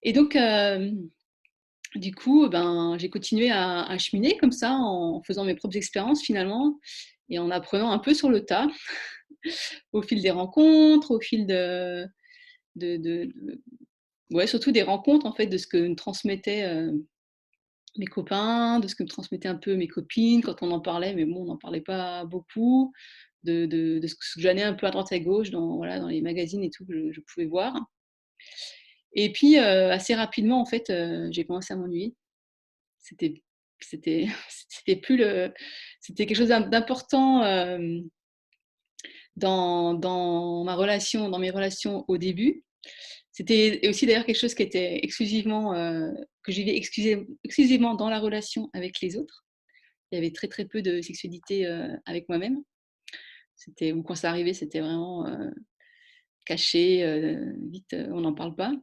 Et donc, du coup, ben, j'ai continué à cheminer comme ça, en faisant mes propres expériences finalement, et en apprenant un peu sur le tas, au fil des rencontres, au fil de ouais, surtout des rencontres en fait, de ce que me transmettaient, mes copains, de ce que me transmettaient un peu mes copines quand on en parlait, mais bon, on n'en parlait pas beaucoup, de ce que j'allais un peu à droite à gauche dans, voilà, dans les magazines et tout que je pouvais voir. Et puis, assez rapidement en fait, j'ai commencé à m'ennuyer. C'était c'était c'était plus le c'était quelque chose d'important, dans ma relation, dans mes relations au début. C'était aussi d'ailleurs quelque chose qui était exclusivement, que je vivais exclusivement dans la relation avec les autres. Il y avait très, très peu de sexualité, avec moi-même. C'était, ou quand ça arrivait, c'était vraiment, caché, vite, on n'en parle pas.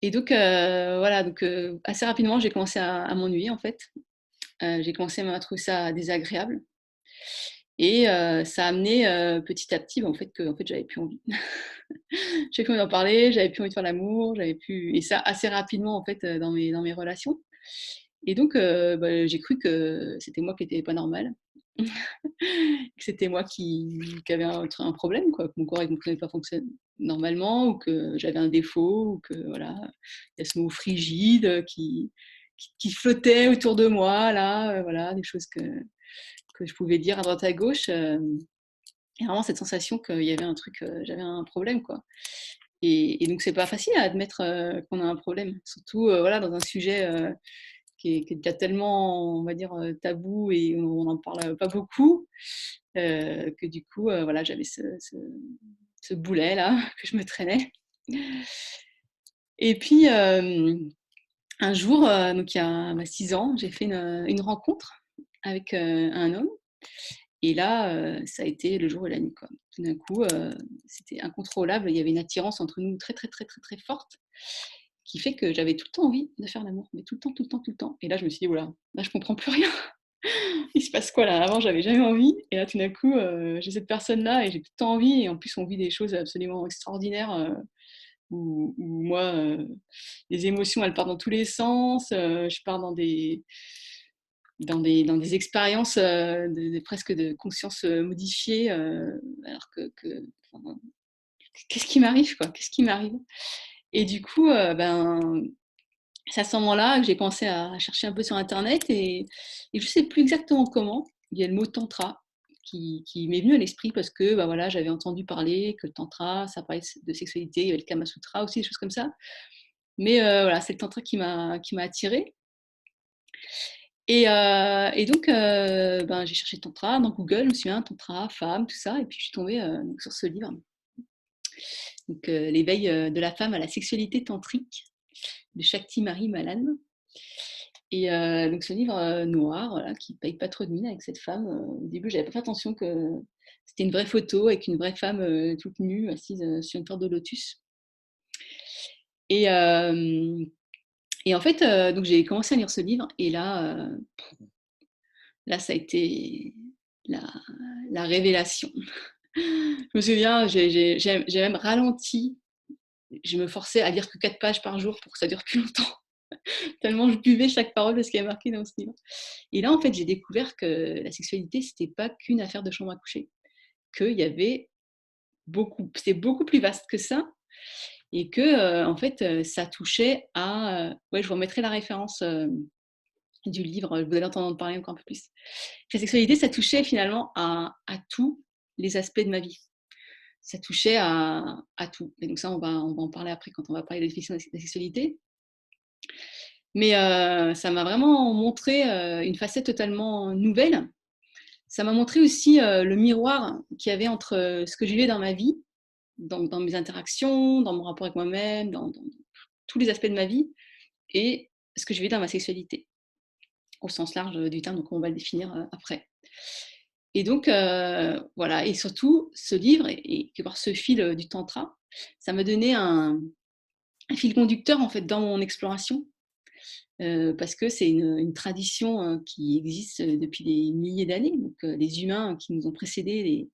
Et donc, voilà, donc, assez rapidement, j'ai commencé à m'ennuyer en fait. J'ai commencé à trouver ça désagréable. Et ça a amené, petit à petit, bah, en fait, que en fait, j'avais plus envie. J'avais plus envie d'en parler, j'avais plus envie de faire l'amour, j'avais plus, et ça assez rapidement en fait, dans mes relations. Et donc, bah, j'ai cru que c'était moi qui étais pas normale, que c'était moi qui avait un problème quoi, que mon corps ne pouvait pas fonctionner normalement, ou que j'avais un défaut, ou que voilà, il y a ce mot frigide, qui flottait autour de moi là, voilà, des choses que je pouvais dire à droite à gauche, et vraiment cette sensation qu'il y avait un truc, j'avais un problème quoi. Et donc c'est pas facile à admettre, qu'on a un problème, surtout, voilà, dans un sujet, qui est déjà tellement, on va dire, tabou, et on n'en parle pas beaucoup, que du coup, voilà, j'avais ce boulet là que je me traînais. Et puis, un jour, donc il y a, bah, 6 ans, j'ai fait une rencontre avec, un homme. Et là, ça a été le jour et la nuit, quoi. Tout d'un coup, c'était incontrôlable. Il y avait une attirance entre nous très, très, très, très, très forte, qui fait que j'avais tout le temps envie de faire l'amour, mais tout le temps, tout le temps, tout le temps. Et là, je me suis dit: «Ouh là, là, je comprends plus rien. Il se passe quoi là?» Avant, j'avais jamais envie, et là, tout d'un coup, j'ai cette personne-là et j'ai tout le temps envie, et en plus, on vit des choses absolument extraordinaires, où moi, les émotions, elles partent dans tous les sens, je pars dans des expériences, presque de conscience, modifiée, alors enfin, qu'est-ce qui m'arrive quoi? Qu'est-ce qui m'arrive? Et du coup, ben, c'est à ce moment-là que j'ai commencé à chercher un peu sur internet, et je sais plus exactement comment, il y a le mot tantra qui m'est venu à l'esprit, parce que, bah, voilà, j'avais entendu parler que le tantra, ça parlait de sexualité, il y avait le kama sutra aussi, des choses comme ça. Mais, voilà, c'est le tantra qui m'a attirée. Et donc, ben, j'ai cherché tantra dans Google, je me souviens, tantra, femme, tout ça, et puis je suis tombée, donc sur ce livre, donc, «L'éveil, de la femme à la sexualité tantrique» de Shakti Marie Malan. Et donc ce livre, noir, voilà, qui paye pas trop de mine, avec cette femme, au début, j'avais pas fait attention que c'était une vraie photo avec une vraie femme, toute nue, assise, sur une fleur de lotus. Et en fait, donc j'ai commencé à lire ce livre, et là, ça a été la la révélation. Je me souviens, j'ai même ralenti. Je me forçais à lire que 4 pages par jour pour que ça dure plus longtemps, tellement je buvais chaque parole de ce qui est marqué dans ce livre. Et là, en fait, j'ai découvert que la sexualité, c'était pas qu'une affaire de chambre à coucher, qu'il y avait c'était beaucoup plus vaste que ça, et que, en fait, ça touchait à, ouais, je vous remettrai la référence, du livre, vous allez entendre parler encore un peu plus. La sexualité, ça touchait finalement à tous les aspects de ma vie. Ça touchait à tout. Et donc ça, on va en parler après quand on va parler de la définition de la sexualité. Mais ça m'a vraiment montré, une facette totalement nouvelle. Ça m'a montré aussi, le miroir qu'il y avait entre, ce que je vivais dans ma vie, dans mes interactions, dans mon rapport avec moi-même, dans tous les aspects de ma vie, et ce que je vivais dans ma sexualité, au sens large, du terme, donc on va le définir, après. Et donc, voilà, et surtout ce livre, et voir ce fil, du tantra, ça m'a donné un fil conducteur en fait dans mon exploration, parce que c'est une tradition, qui existe, depuis des milliers d'années. Donc, les humains qui nous ont précédés,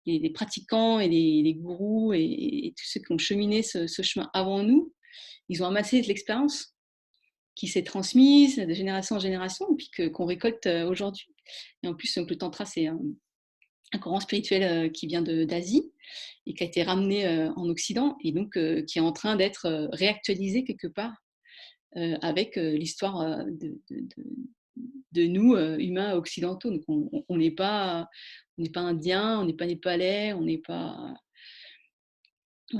les pratiquants et les gourous, et tous ceux qui ont cheminé ce chemin avant nous, ils ont amassé de l'expérience qui s'est transmise de génération en génération et puis qu'on récolte aujourd'hui. Et en plus, donc, le tantra, c'est un courant spirituel qui vient d'Asie et qui a été ramené en Occident et donc qui est en train d'être réactualisé quelque part avec l'histoire de nous, humains occidentaux. Donc on n'est pas indien, on n'est pas népalais, on est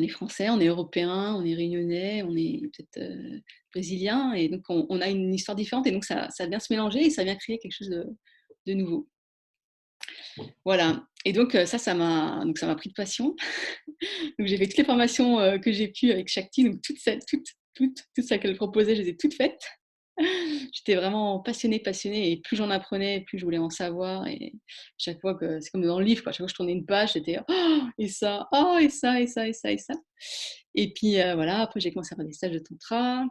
français, on est européen, on est réunionnais, on est peut-être brésilien, et donc on a une histoire différente, et donc ça vient se mélanger et ça vient créer quelque chose de nouveau. Voilà. Et donc ça m'a pris de passion. Donc j'ai fait toutes les formations que j'ai pu avec Shakti, donc toutes celles qu'elle proposait, je les ai toutes faites. J'étais vraiment passionnée, et plus j'en apprenais, plus je voulais en savoir. Et chaque fois que, c'est comme dans le livre, quoi, chaque fois que je tournais une page, c'était et ça, et ça, et ça, et ça, et ça. Et puis voilà, après j'ai commencé à faire des stages de tantra.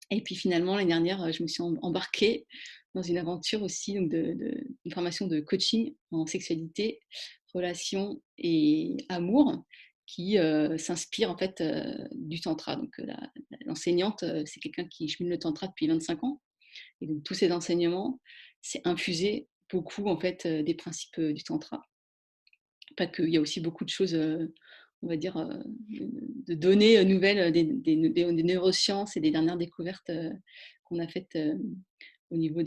Et puis finalement, l'année dernière, je me suis embarquée dans une aventure aussi, donc une formation de coaching en sexualité, relations et amour, qui s'inspire en fait du tantra. Donc l'enseignante, c'est quelqu'un qui chemine le tantra depuis 25 ans. Et donc tous ces enseignements, c'est infusé beaucoup en fait des principes du tantra. Pas que, il y a aussi beaucoup de choses, on va dire, de données nouvelles des neurosciences et des dernières découvertes qu'on a faites au niveau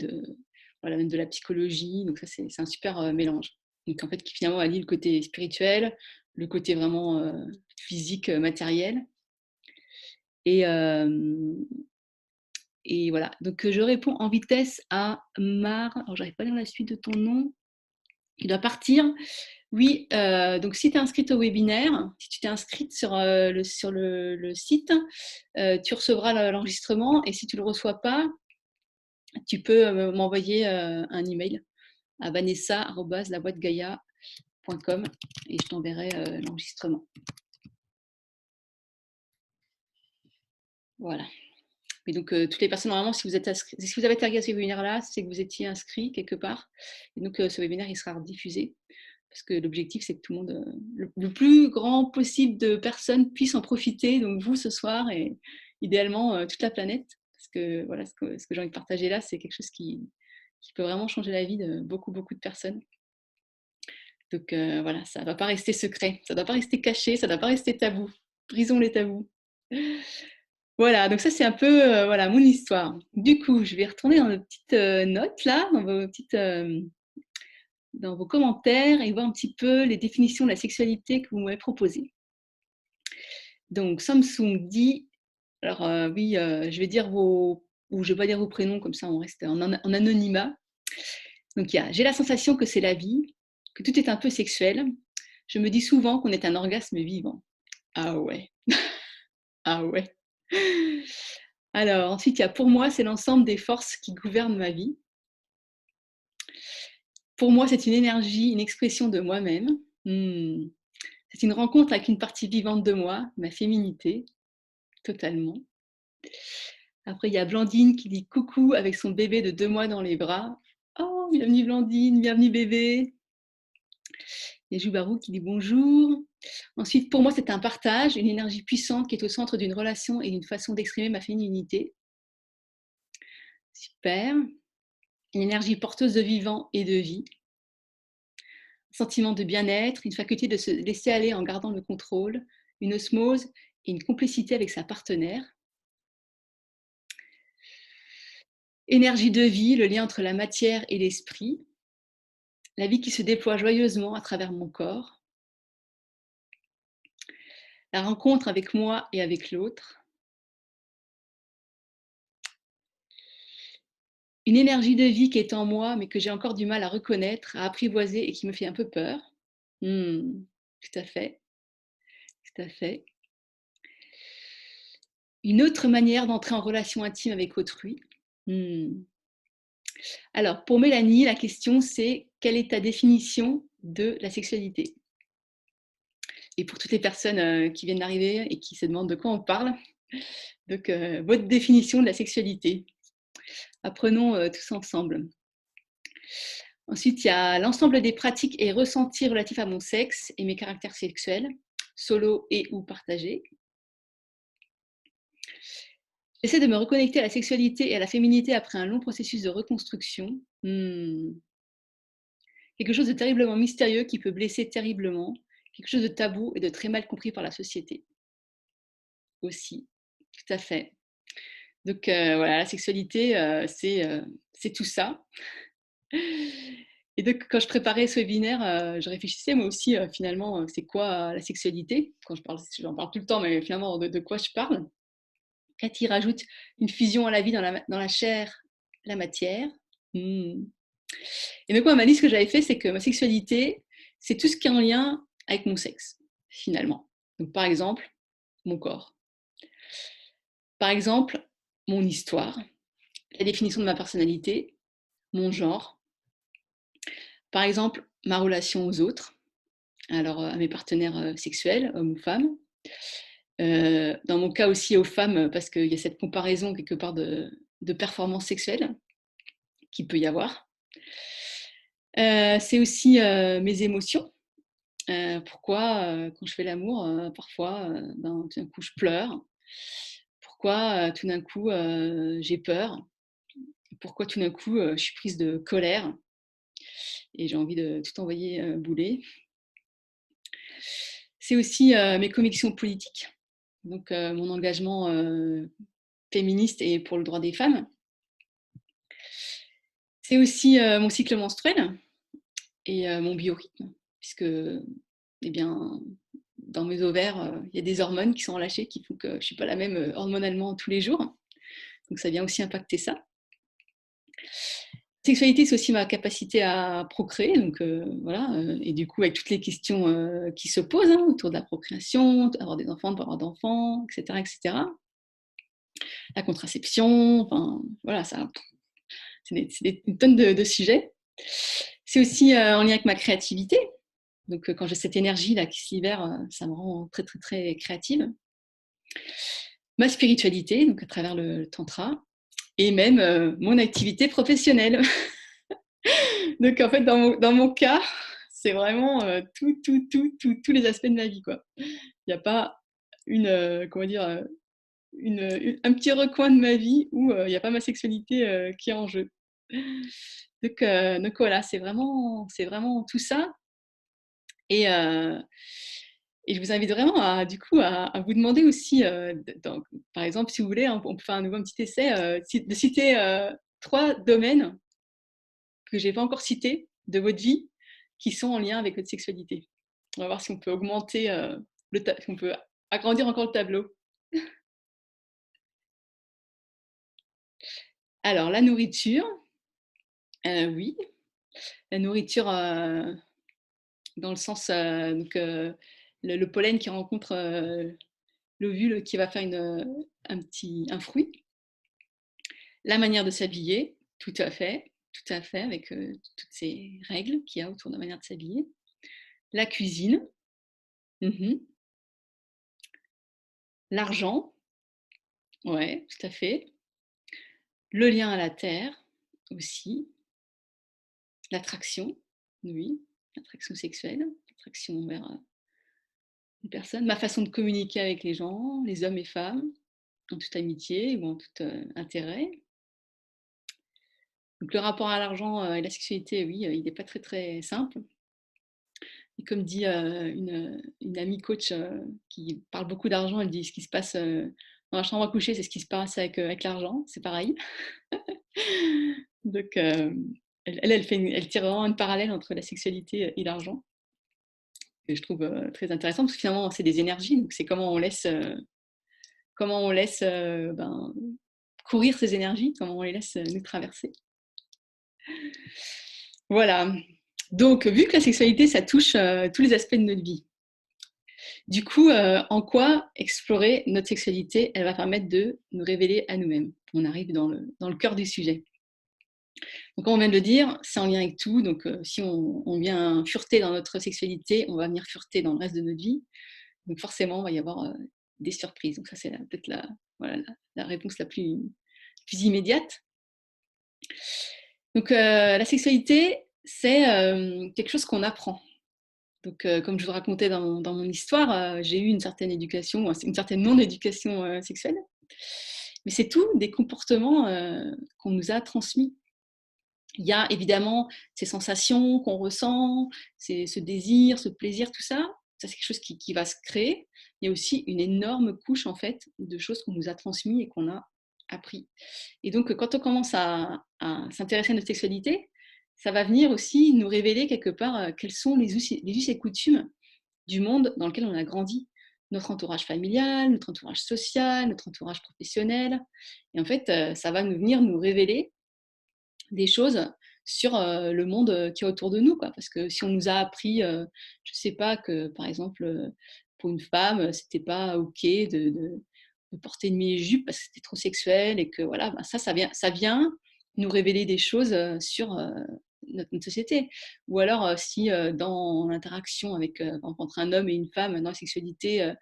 voilà, même de la psychologie. Donc ça, c'est un super mélange. Donc en fait, qui finalement allie le côté spirituel, le côté vraiment physique, matériel. Et voilà. Donc je réponds en vitesse à Mar. Alors j'arrive pas à lire la suite de ton nom. Il doit partir. Oui, donc si tu es inscrite au webinaire, si tu t'es inscrite sur le site, tu recevras l'enregistrement, et si tu ne le reçois pas, tu peux m'envoyer un email à vanessa@laboitegaia.com et je t'enverrai l'enregistrement. Voilà. Et donc, toutes les personnes, normalement, si vous avez été à ce webinaire-là, c'est que vous étiez inscrit quelque part. Et donc, ce webinaire, il sera rediffusé. Parce que l'objectif, c'est que tout le monde, le plus grand possible de personnes puissent en profiter. Donc, vous, ce soir, et idéalement, toute la planète. Parce que voilà, ce que j'ai envie de partager là, c'est quelque chose qui peut vraiment changer la vie de beaucoup, beaucoup de personnes. Donc, voilà, ça ne doit pas rester secret, ça ne doit pas rester caché, ça ne doit pas rester tabou. Brisons les tabous. Voilà, donc ça, c'est un peu voilà, mon histoire. Du coup, je vais retourner dans nos petites notes, là, dans vos commentaires, et voir un petit peu les définitions de la sexualité que vous m'avez proposées. Donc, Samsung dit, alors oui, je vais dire ou je vais pas dire vos prénoms, comme ça on reste en anonymat. Donc, j'ai la sensation que c'est la vie, que tout est un peu sexuel. Je me dis souvent qu'on est un orgasme vivant. Ah ouais. Ah ouais. Alors, ensuite, il y a pour moi, c'est l'ensemble des forces qui gouvernent ma vie. Pour moi, c'est une énergie, une expression de moi-même. C'est une rencontre avec une partie vivante de moi, ma féminité, totalement. Après, il y a Blandine qui dit coucou avec son bébé de 2 mois dans les bras. Oh, bienvenue Blandine, bienvenue bébé. Il y a Joubarou qui dit bonjour. Ensuite, pour moi, c'est un partage, une énergie puissante qui est au centre d'une relation et d'une façon d'exprimer ma féminité. Super. Une énergie porteuse de vivant et de vie. Un sentiment de bien-être, une faculté de se laisser aller en gardant le contrôle, une osmose et une complicité avec sa partenaire. Énergie de vie, le lien entre la matière et l'esprit. La vie qui se déploie joyeusement à travers mon corps. La rencontre avec moi et avec l'autre. Une énergie de vie qui est en moi, mais que j'ai encore du mal à reconnaître, à apprivoiser et qui me fait un peu peur. Tout à fait, tout à fait. Une autre manière d'entrer en relation intime avec autrui. Alors, pour Mélanie, la question c'est: quelle est ta définition de la sexualité? Et pour toutes les personnes qui viennent d'arriver et qui se demandent de quoi on parle, donc votre définition de la sexualité. Apprenons tous ensemble. Ensuite, il y a l'ensemble des pratiques et ressentis relatifs à mon sexe et mes caractères sexuels, solo et ou partagés. J'essaie de me reconnecter à la sexualité et à la féminité après un long processus de reconstruction. Quelque chose de terriblement mystérieux qui peut blesser terriblement, quelque chose de tabou et de très mal compris par la société aussi. Tout à fait. Donc voilà, la sexualité, c'est tout ça. Et donc quand je préparais ce webinaire, je réfléchissais moi aussi, finalement, c'est quoi la sexualité? Quand j'en parle tout le temps, mais finalement de quoi je parle? Cathy rajoute une fusion à la vie dans la chair, la matière. Mmh. Et donc moi, ma liste que j'avais fait, c'est que ma sexualité, c'est tout ce qui est en lien avec mon sexe, finalement. Donc par exemple, mon corps. Par exemple, mon histoire, la définition de ma personnalité, mon genre. Par exemple, ma relation aux autres, alors à mes partenaires sexuels, hommes ou femmes. Dans mon cas aussi aux femmes, parce qu'il y a cette comparaison quelque part de performance sexuelle qu'il peut y avoir. C'est aussi mes émotions. Pourquoi quand je fais l'amour, parfois, ben, tout d'un coup je pleure? Pourquoi tout d'un coup j'ai peur? Pourquoi tout d'un coup je suis prise de colère et j'ai envie de tout envoyer bouler? C'est aussi mes convictions politiques, donc mon engagement féministe et pour le droit des femmes. C'est aussi mon cycle menstruel et mon biorhythme, puisque, eh bien, dans mes ovaires, il y a des hormones qui sont relâchées qui font que je ne suis pas la même hormonalement tous les jours. Donc ça vient aussi impacter ça. Sexualité, c'est aussi ma capacité à procréer, donc voilà, et du coup avec toutes les questions qui se posent hein, autour de la procréation, avoir des enfants, ne pas avoir d'enfants, etc., etc. La contraception, enfin voilà, ça, une tonne de sujets. C'est aussi en lien avec ma créativité. Donc quand j'ai cette énergie là qui se libère, ça me rend très très très créative. Ma spiritualité, donc à travers le tantra, et même mon activité professionnelle. Donc en fait, dans mon cas, c'est vraiment tous les aspects de ma vie, quoi. Il n'y a pas comment dire, un petit recoin de ma vie où il n'y a pas ma sexualité qui est en jeu. Donc voilà, c'est vraiment tout ça. Et, euh, et je vous invite vraiment du coup, à vous demander aussi, par exemple, si vous voulez, on peut faire un nouveau petit essai, de citer 3 domaines que j'ai pas encore cités de votre vie qui sont en lien avec votre sexualité. On va voir si on peut augmenter si on peut agrandir encore le tableau. Alors, la nourriture, oui. La nourriture, dans le sens, donc, le pollen qui rencontre l'ovule qui va faire un fruit. La manière de s'habiller, tout à fait, avec toutes ces règles qu'il y a autour de la manière de s'habiller. La cuisine, mmh. L'argent, ouais, tout à fait. Le lien à la terre aussi. L'attraction, oui, l'attraction sexuelle, l'attraction vers une personne. Ma façon de communiquer avec les gens, les hommes et femmes, en toute amitié ou en tout intérêt. Donc le rapport à l'argent et la sexualité, oui, il n'est pas très très simple. Et comme dit une amie coach qui parle beaucoup d'argent, elle dit ce qui se passe dans la chambre à coucher, c'est ce qui se passe avec l'argent, c'est pareil. Donc elle tire vraiment une parallèle entre la sexualité et l'argent, que je trouve très intéressant, parce que finalement, c'est des énergies, donc c'est comment on laisse ben, courir ces énergies, comment on les laisse nous traverser. Voilà. Donc, vu que la sexualité, ça touche tous les aspects de notre vie, du coup, en quoi explorer notre sexualité, elle va permettre de nous révéler à nous-mêmes. On arrive dans le cœur du sujet. Donc, comme on vient de le dire, c'est en lien avec tout. Donc, si on vient fureter dans notre sexualité, on va venir fureter dans le reste de notre vie. Donc, forcément, il va y avoir des surprises. Donc, ça, c'est peut-être voilà, la réponse la plus immédiate. Donc, la sexualité, c'est quelque chose qu'on apprend. Donc, comme je vous racontais dans mon histoire, j'ai eu une certaine éducation, une certaine non-éducation sexuelle. Mais c'est tout des comportements qu'on nous a transmis. Il y a évidemment ces sensations qu'on ressent, ce désir, ce plaisir, tout ça. Ça, c'est quelque chose qui va se créer. Il y a aussi une énorme couche, en fait, de choses qu'on nous a transmises et qu'on a appris. Et donc, quand on commence à s'intéresser à notre sexualité, ça va venir aussi nous révéler quelque part quels sont les us et coutumes du monde dans lequel on a grandi. Notre entourage familial, notre entourage social, notre entourage professionnel. Et en fait, ça va venir nous révéler des choses sur le monde qui est autour de nous, quoi. Parce que si on nous a appris, je sais pas, que par exemple, pour une femme, c'était pas OK de porter une mini-jupe parce que c'était trop sexuel et que voilà, bah, ça vient nous révéler des choses sur notre société. Ou alors, si dans l'interaction avec, entre un homme et une femme, dans la sexualité,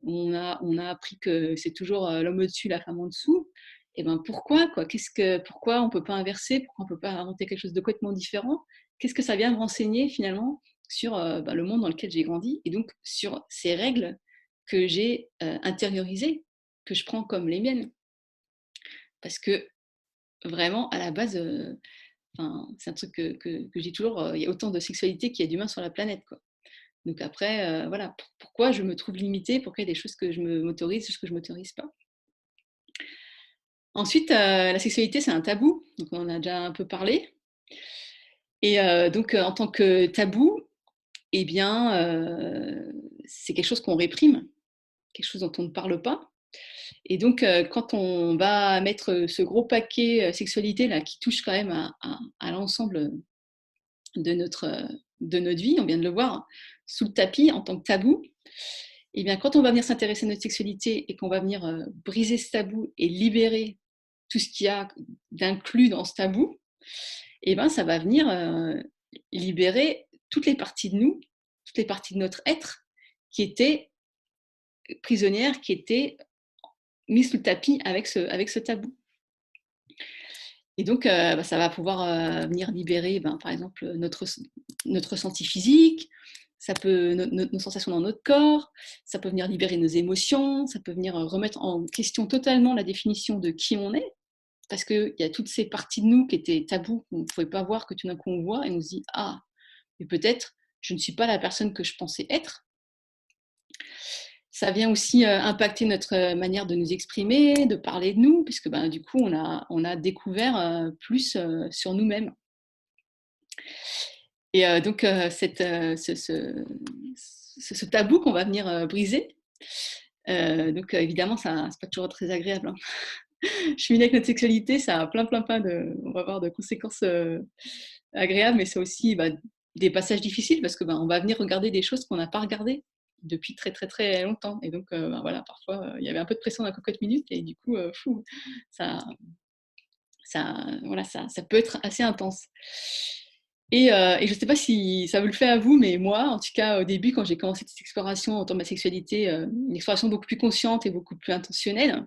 on a appris que c'est toujours l'homme au-dessus, la femme en dessous, et ben pourquoi quoi? Pourquoi on peut pas inverser? Pourquoi on peut pas inventer quelque chose de complètement différent? Qu'est-ce que ça vient me renseigner finalement sur bah, le monde dans lequel j'ai grandi et donc sur ces règles que j'ai intériorisées, que je prends comme les miennes? Parce que vraiment, à la base, c'est un truc que je dis toujours, il y a autant de sexualité qu'il y a d'humains sur la planète, quoi. Donc après, voilà, pourquoi je me trouve limitée? Pourquoi il y a des choses que je m'autorise, des choses que je m'autorise pas? Ensuite, la sexualité, c'est un tabou, donc on en a déjà un peu parlé. Et donc, en tant que tabou, eh bien, c'est quelque chose qu'on réprime, quelque chose dont on ne parle pas. Et donc, quand on va mettre ce gros paquet sexualité là, qui touche quand même à l'ensemble de notre vie, on vient de le voir, sous le tapis en tant que tabou, eh bien, quand on va venir s'intéresser à notre sexualité et qu'on va venir briser ce tabou et libérer tout ce qu'il y a d'inclus dans ce tabou, eh ben, ça va venir libérer toutes les parties de nous, toutes les parties de notre être qui étaient prisonnières, qui étaient mises sous le tapis avec ce tabou. Et donc, bah, ça va pouvoir venir libérer, ben, par exemple, notre ressenti physique, ça peut, nos sensations dans notre corps, ça peut venir libérer nos émotions, ça peut venir remettre en question totalement la définition de qui on est, parce qu'il y a toutes ces parties de nous qui étaient tabous, qu'on ne pouvait pas voir, que tout d'un coup on voit, et on se dit: «Ah, mais peut-être je ne suis pas la personne que je pensais être». Ça vient aussi impacter notre manière de nous exprimer, de parler de nous, puisque ben, du coup, on a découvert plus sur nous-mêmes. Et donc, ce tabou qu'on va venir briser, donc évidemment, ça c'est pas toujours très agréable, hein. Cheminer avec notre sexualité, ça a plein on va avoir de conséquences agréables, mais c'est aussi bah, des passages difficiles parce que ben, on va venir regarder des choses qu'on n'a pas regardées depuis très très très longtemps. Et donc ben, voilà, parfois il y avait un peu de pression dans la cocotte minute et du coup, ça, voilà, ça peut être assez intense. Et je ne sais pas si ça vous le fait à vous, mais moi, en tout cas, au début, quand j'ai commencé cette exploration autour de ma sexualité, une exploration beaucoup plus consciente et beaucoup plus intentionnelle,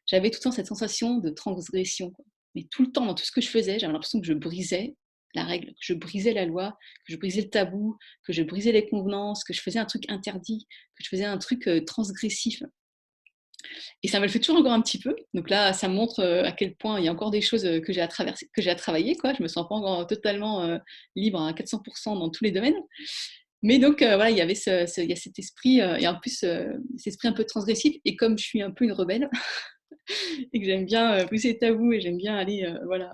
j'avais tout le temps cette sensation de transgression, quoi. Mais tout le temps, dans tout ce que je faisais, j'avais l'impression que je brisais la règle, que je brisais la loi, que je brisais le tabou, que je brisais les convenances, que je faisais un truc interdit, que je faisais un truc transgressif. Et ça me le fait toujours encore un petit peu. Donc là, ça montre à quel point il y a encore des choses que j'ai à traverser, que j'ai à travailler, quoi. Je me sens pas encore totalement libre à 400% dans tous les domaines. Mais donc voilà, il y avait il y a cet esprit et en plus cet esprit un peu transgressif. Et comme je suis un peu une rebelle et que j'aime bien briser les tabous et j'aime bien aller voilà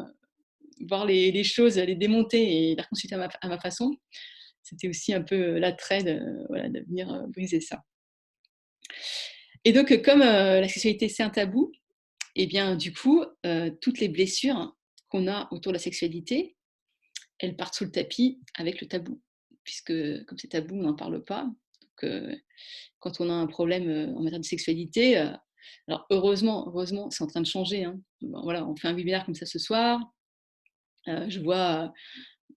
voir les choses, les démonter et les reconstituer à ma façon, c'était aussi un peu l'attrait voilà, de venir briser ça. Et donc, comme la sexualité c'est un tabou, et bien, du coup, toutes les blessures qu'on a autour de la sexualité, elles partent sous le tapis avec le tabou. Puisque comme c'est tabou, on n'en parle pas. Donc, quand on a un problème en matière de sexualité, alors heureusement, c'est en train de changer. Hein. Bon, voilà, on fait un webinaire comme ça ce soir. Je vois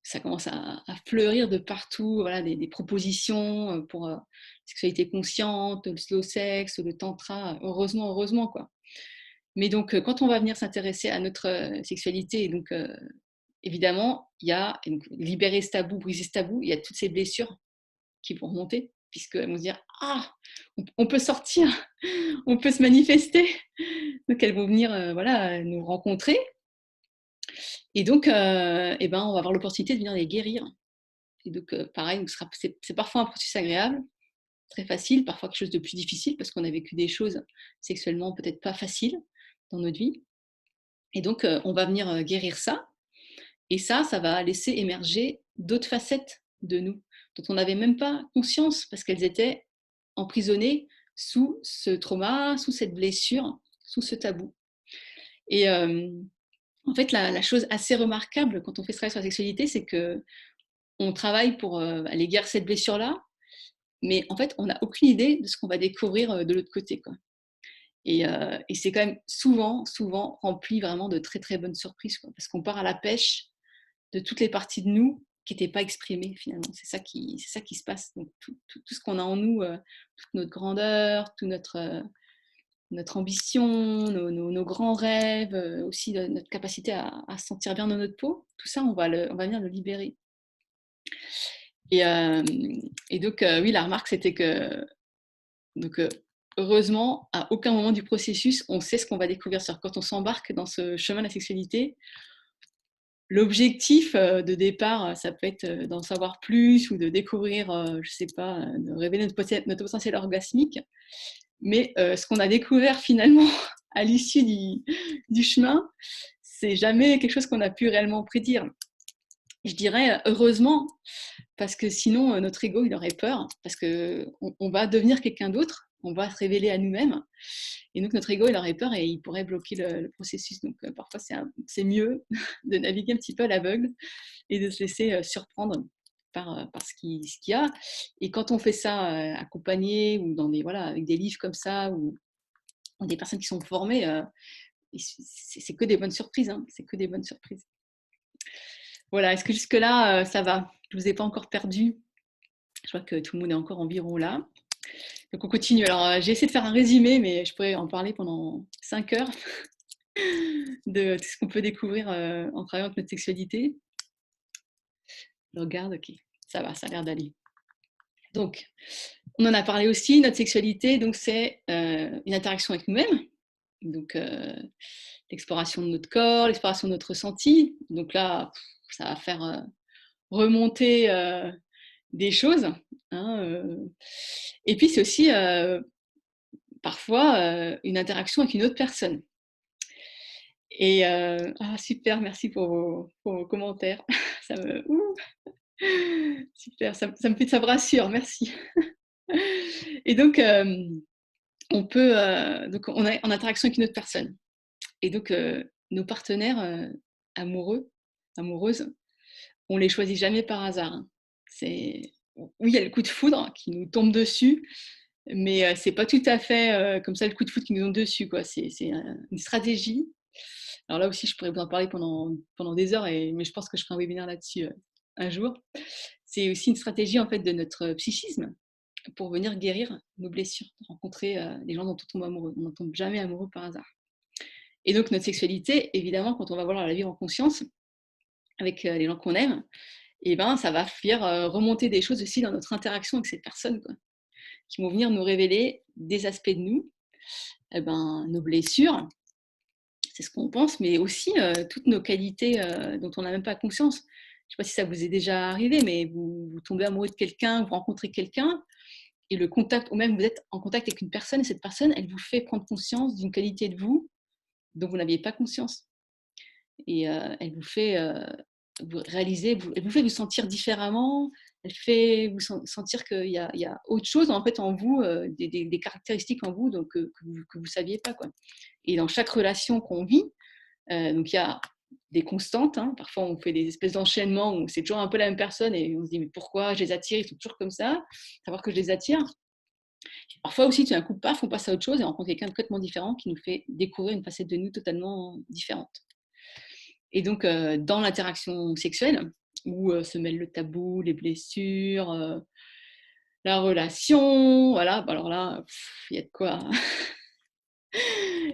ça commence à fleurir de partout, voilà, des propositions pour sexualité consciente, le slow sex, le tantra. Heureusement, quoi. Mais donc, quand on va venir s'intéresser à notre sexualité, et donc évidemment, il y a donc, libérer ce tabou, briser ce tabou, il y a toutes ces blessures qui vont remonter, puisqu'elles vont se dire: «Ah, on peut sortir, on peut se manifester, Donc elles vont venir voilà, nous rencontrer. Et donc, et ben, on va avoir l'opportunité de venir les guérir. Et donc, pareil, c'est parfois un processus agréable, très facile, parfois quelque chose de plus difficile parce qu'on a vécu des choses sexuellement peut-être pas faciles dans notre vie. Et donc, on va venir guérir ça. Et ça va laisser émerger d'autres facettes de nous dont on n'avait même pas conscience parce qu'elles étaient emprisonnées sous ce trauma, sous cette blessure, sous ce tabou. Et en fait, la chose assez remarquable quand on fait ce travail sur la sexualité, c'est qu'on travaille pour aller guérir cette blessure-là, mais en fait, on n'a aucune idée de ce qu'on va découvrir de l'autre côté, quoi. Et c'est quand même souvent rempli vraiment de très très bonnes surprises, quoi, parce qu'on part à la pêche de toutes les parties de nous qui n'étaient pas exprimées finalement. C'est ça qui se passe. Donc tout ce qu'on a en nous, toute notre grandeur, toute notre ambition, nos grands rêves, aussi notre capacité à se sentir bien dans notre peau, tout ça, on va venir le libérer. Et, et donc, oui, la remarque, c'était que, donc, heureusement, à aucun moment du processus, on sait ce qu'on va découvrir. C'est-à-dire, quand on s'embarque dans ce chemin de la sexualité, l'objectif de départ, ça peut être d'en savoir plus ou de découvrir, je sais pas, de révéler notre potentiel orgasmique. Mais ce qu'on a découvert finalement à l'issue du chemin, c'est jamais quelque chose qu'on a pu réellement prédire. Je dirais heureusement, parce que sinon notre ego il aurait peur, parce qu'on va devenir quelqu'un d'autre, on va se révéler à nous-mêmes, et donc notre ego il aurait peur et il pourrait bloquer le processus. Donc parfois c'est mieux de naviguer un petit peu à l'aveugle et de se laisser surprendre par ce qu'il y a. Et quand on fait ça accompagné ou voilà, avec des livres comme ça ou des personnes qui sont formées, c'est que des bonnes surprises. Hein, c'est que des bonnes surprises. Voilà, est-ce que jusque-là, ça va? Je ne vous ai pas encore perdu. Je vois que tout le monde est encore environ là. Donc on continue. Alors j'ai essayé de faire un résumé, mais je pourrais en parler pendant 5 heures de tout ce qu'on peut découvrir en travaillant avec notre sexualité. Je regarde, ok, ça va, ça a l'air d'aller. Donc, on en a parlé aussi, notre sexualité, donc c'est une interaction avec nous-mêmes. Donc, l'exploration de notre corps, l'exploration de notre ressenti. Donc là, ça va faire remonter des choses. Hein, et puis, c'est aussi parfois une interaction avec une autre personne. Et super, merci pour vos commentaires. Ça me, super, ça me rassure, merci. Et donc, on est en interaction avec une autre personne. Et donc, nos partenaires amoureux, amoureuses, on les choisit jamais par hasard. Hein. Oui, il y a le coup de foudre qui nous tombe dessus, mais c'est pas tout à fait comme ça le coup de foudre qui nous tombe dessus, quoi. C'est une stratégie. Alors là aussi, je pourrais vous en parler pendant des heures, mais je pense que je ferai un webinaire là-dessus un jour. C'est aussi une stratégie en fait de notre psychisme pour venir guérir nos blessures, rencontrer les gens dont on tombe amoureux. On n'en tombe jamais amoureux par hasard. Et donc notre sexualité, évidemment, quand on va vouloir la vivre en conscience avec les gens qu'on aime, et ben ça va faire remonter des choses aussi dans notre interaction avec ces personnes, quoi, qui vont venir nous révéler des aspects de nous, nos blessures, c'est ce qu'on pense, mais aussi toutes nos qualités dont on n'a même pas conscience. Je ne sais pas si ça vous est déjà arrivé, mais vous tombez amoureux de quelqu'un, vous rencontrez quelqu'un, et le contact, ou même vous êtes en contact avec une personne, et cette personne, elle vous fait prendre conscience d'une qualité de vous dont vous n'aviez pas conscience. Et elle vous fait vous réaliser, elle vous fait vous sentir différemment, elle fait vous sentir qu'il y a autre chose en fait en vous, des caractéristiques en vous donc, que vous ne saviez pas, quoi. Et dans chaque relation qu'on vit, donc il y a des constantes, hein. Parfois on fait des espèces d'enchaînements où c'est toujours un peu la même personne et on se dit mais pourquoi je les attire, ils sont toujours comme ça, savoir que je les attire. Parfois aussi, tout d'un coup, paf, on passe à autre chose et on rencontre quelqu'un de complètement différent qui nous fait découvrir une facette de nous totalement différente. Et donc, dans l'interaction sexuelle, où se mêlent le tabou, les blessures, la relation, voilà, bah alors là, il y a de quoi,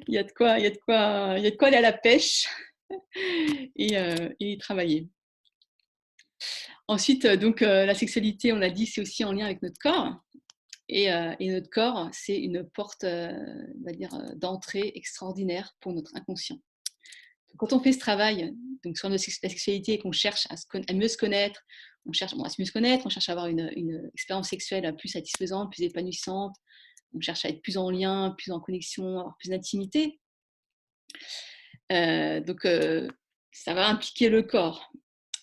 il y a de quoi, il y a de quoi, il y a de quoi aller à la pêche et y travailler. Ensuite, donc, la sexualité, on l'a dit, c'est aussi en lien avec notre corps. Et notre corps, c'est une porte, on va dire, d'entrée extraordinaire pour notre inconscient. Quand on fait ce travail, donc sur la sexualité et qu'on cherche à mieux se connaître, on cherche bon, à se mieux se connaître, on cherche à avoir une expérience sexuelle plus satisfaisante, plus épanouissante, on cherche à être plus en lien, plus en connexion, avoir plus d'intimité. Donc ça va impliquer le corps.